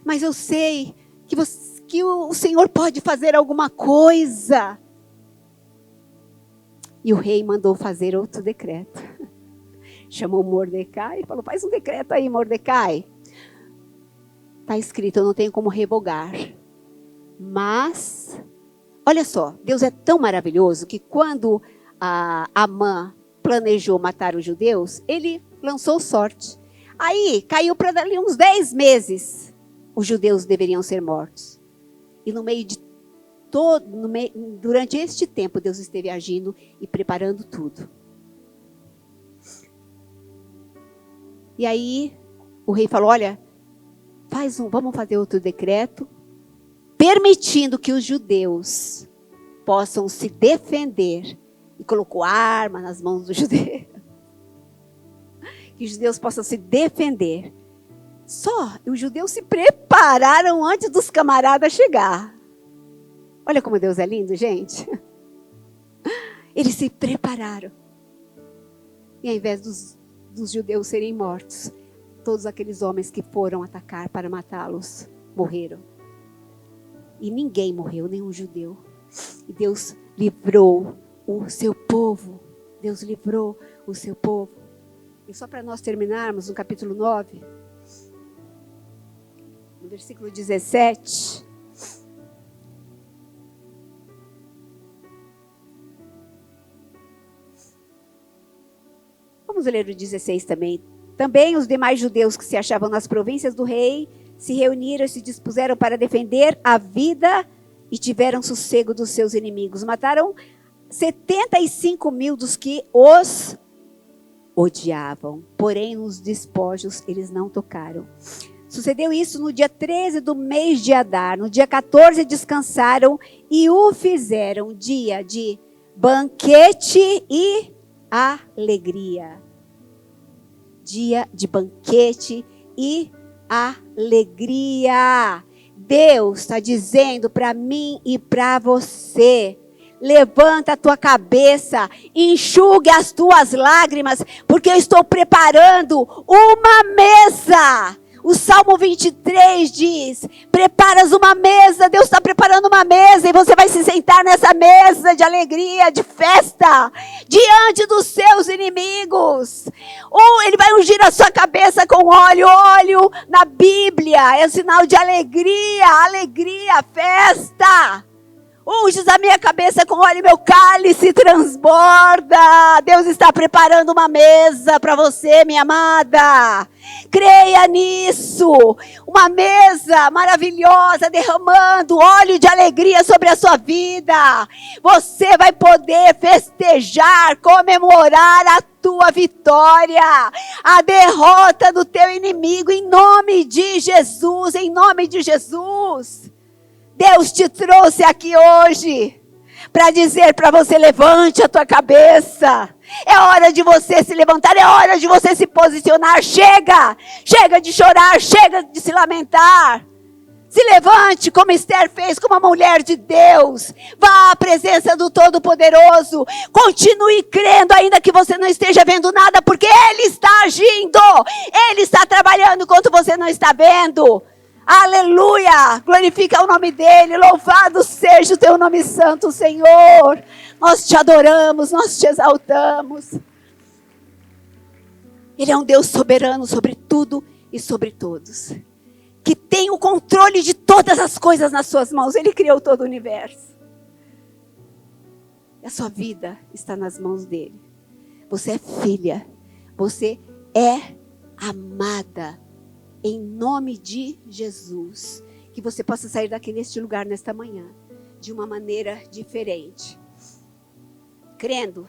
Mas eu sei que o Senhor pode fazer alguma coisa. E o rei mandou fazer outro decreto. Chamou Mordecai e falou, faz um decreto aí, Mordecai. Está escrito, eu não tenho como revogar. Mas, olha só, Deus é tão maravilhoso que quando Amã planejou matar os judeus, ele lançou sorte. Aí, caiu para dali uns 10 meses, os judeus deveriam ser mortos. E no meio de durante este tempo, Deus esteve agindo e preparando tudo. E aí, o rei falou, olha, vamos fazer outro decreto, permitindo que os judeus possam se defender. E colocou arma nas mãos dos judeus. Que os judeus possam se defender. Só os judeus se prepararam antes dos camaradas chegar. Olha como Deus é lindo, gente. Eles se prepararam. E ao invés dos judeus serem mortos, todos aqueles homens que foram atacar para matá-los, morreram. E ninguém morreu, nenhum judeu. E Deus livrou o seu povo. Deus livrou o seu povo. E só para nós terminarmos, no capítulo 9, no versículo 17... Vamos ler o 16 também. Também os demais judeus que se achavam nas províncias do rei se reuniram e se dispuseram para defender a vida e tiveram sossego dos seus inimigos. Mataram 75.000 dos que os odiavam. Porém, nos despojos eles não tocaram. Sucedeu isso no dia 13 do mês de Adar. No dia 14 descansaram e o fizeram dia de banquete e alegria. Dia de banquete e alegria. Deus está dizendo para mim e para você, levanta a tua cabeça, enxugue as tuas lágrimas, porque eu estou preparando uma mesa. O Salmo 23 diz, preparas uma mesa, Deus está preparando uma mesa e você vai se sentar nessa mesa de alegria, de festa, diante dos seus inimigos. Ou ele vai ungir a sua cabeça com óleo. Óleo na Bíblia é sinal de alegria, alegria, festa. Unges a minha cabeça com óleo, meu cálice transborda. Deus está preparando uma mesa para você, minha amada. Creia nisso. Uma mesa maravilhosa, derramando óleo de alegria sobre a sua vida. Você vai poder festejar, comemorar a tua vitória, a derrota do teu inimigo, em nome de Jesus, em nome de Jesus. Deus te trouxe aqui hoje para dizer para você, levante a tua cabeça. É hora de você se levantar, é hora de você se posicionar. Chega de chorar, chega de se lamentar. Se levante como Esther fez, como uma mulher de Deus. Vá à presença do Todo-Poderoso. Continue crendo, ainda que você não esteja vendo nada, porque Ele está agindo. Ele está trabalhando enquanto você não está vendo. Aleluia, glorifica o nome dele, louvado seja o teu nome santo, Senhor. Nós te adoramos, nós te exaltamos. Ele é um Deus soberano sobre tudo e sobre todos, que tem o controle de todas as coisas nas suas mãos. Ele criou todo o universo. E a sua vida está nas mãos dele. Você é filha, você é amada. Em nome de Jesus, que você possa sair daqui neste lugar, nesta manhã, de uma maneira diferente. Crendo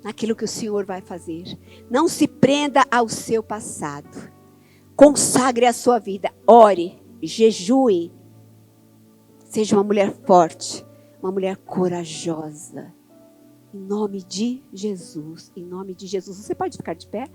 naquilo que o Senhor vai fazer. Não se prenda ao seu passado. Consagre a sua vida. Ore, jejue. Seja uma mulher forte, uma mulher corajosa. Em nome de Jesus, em nome de Jesus. Você pode ficar de pé?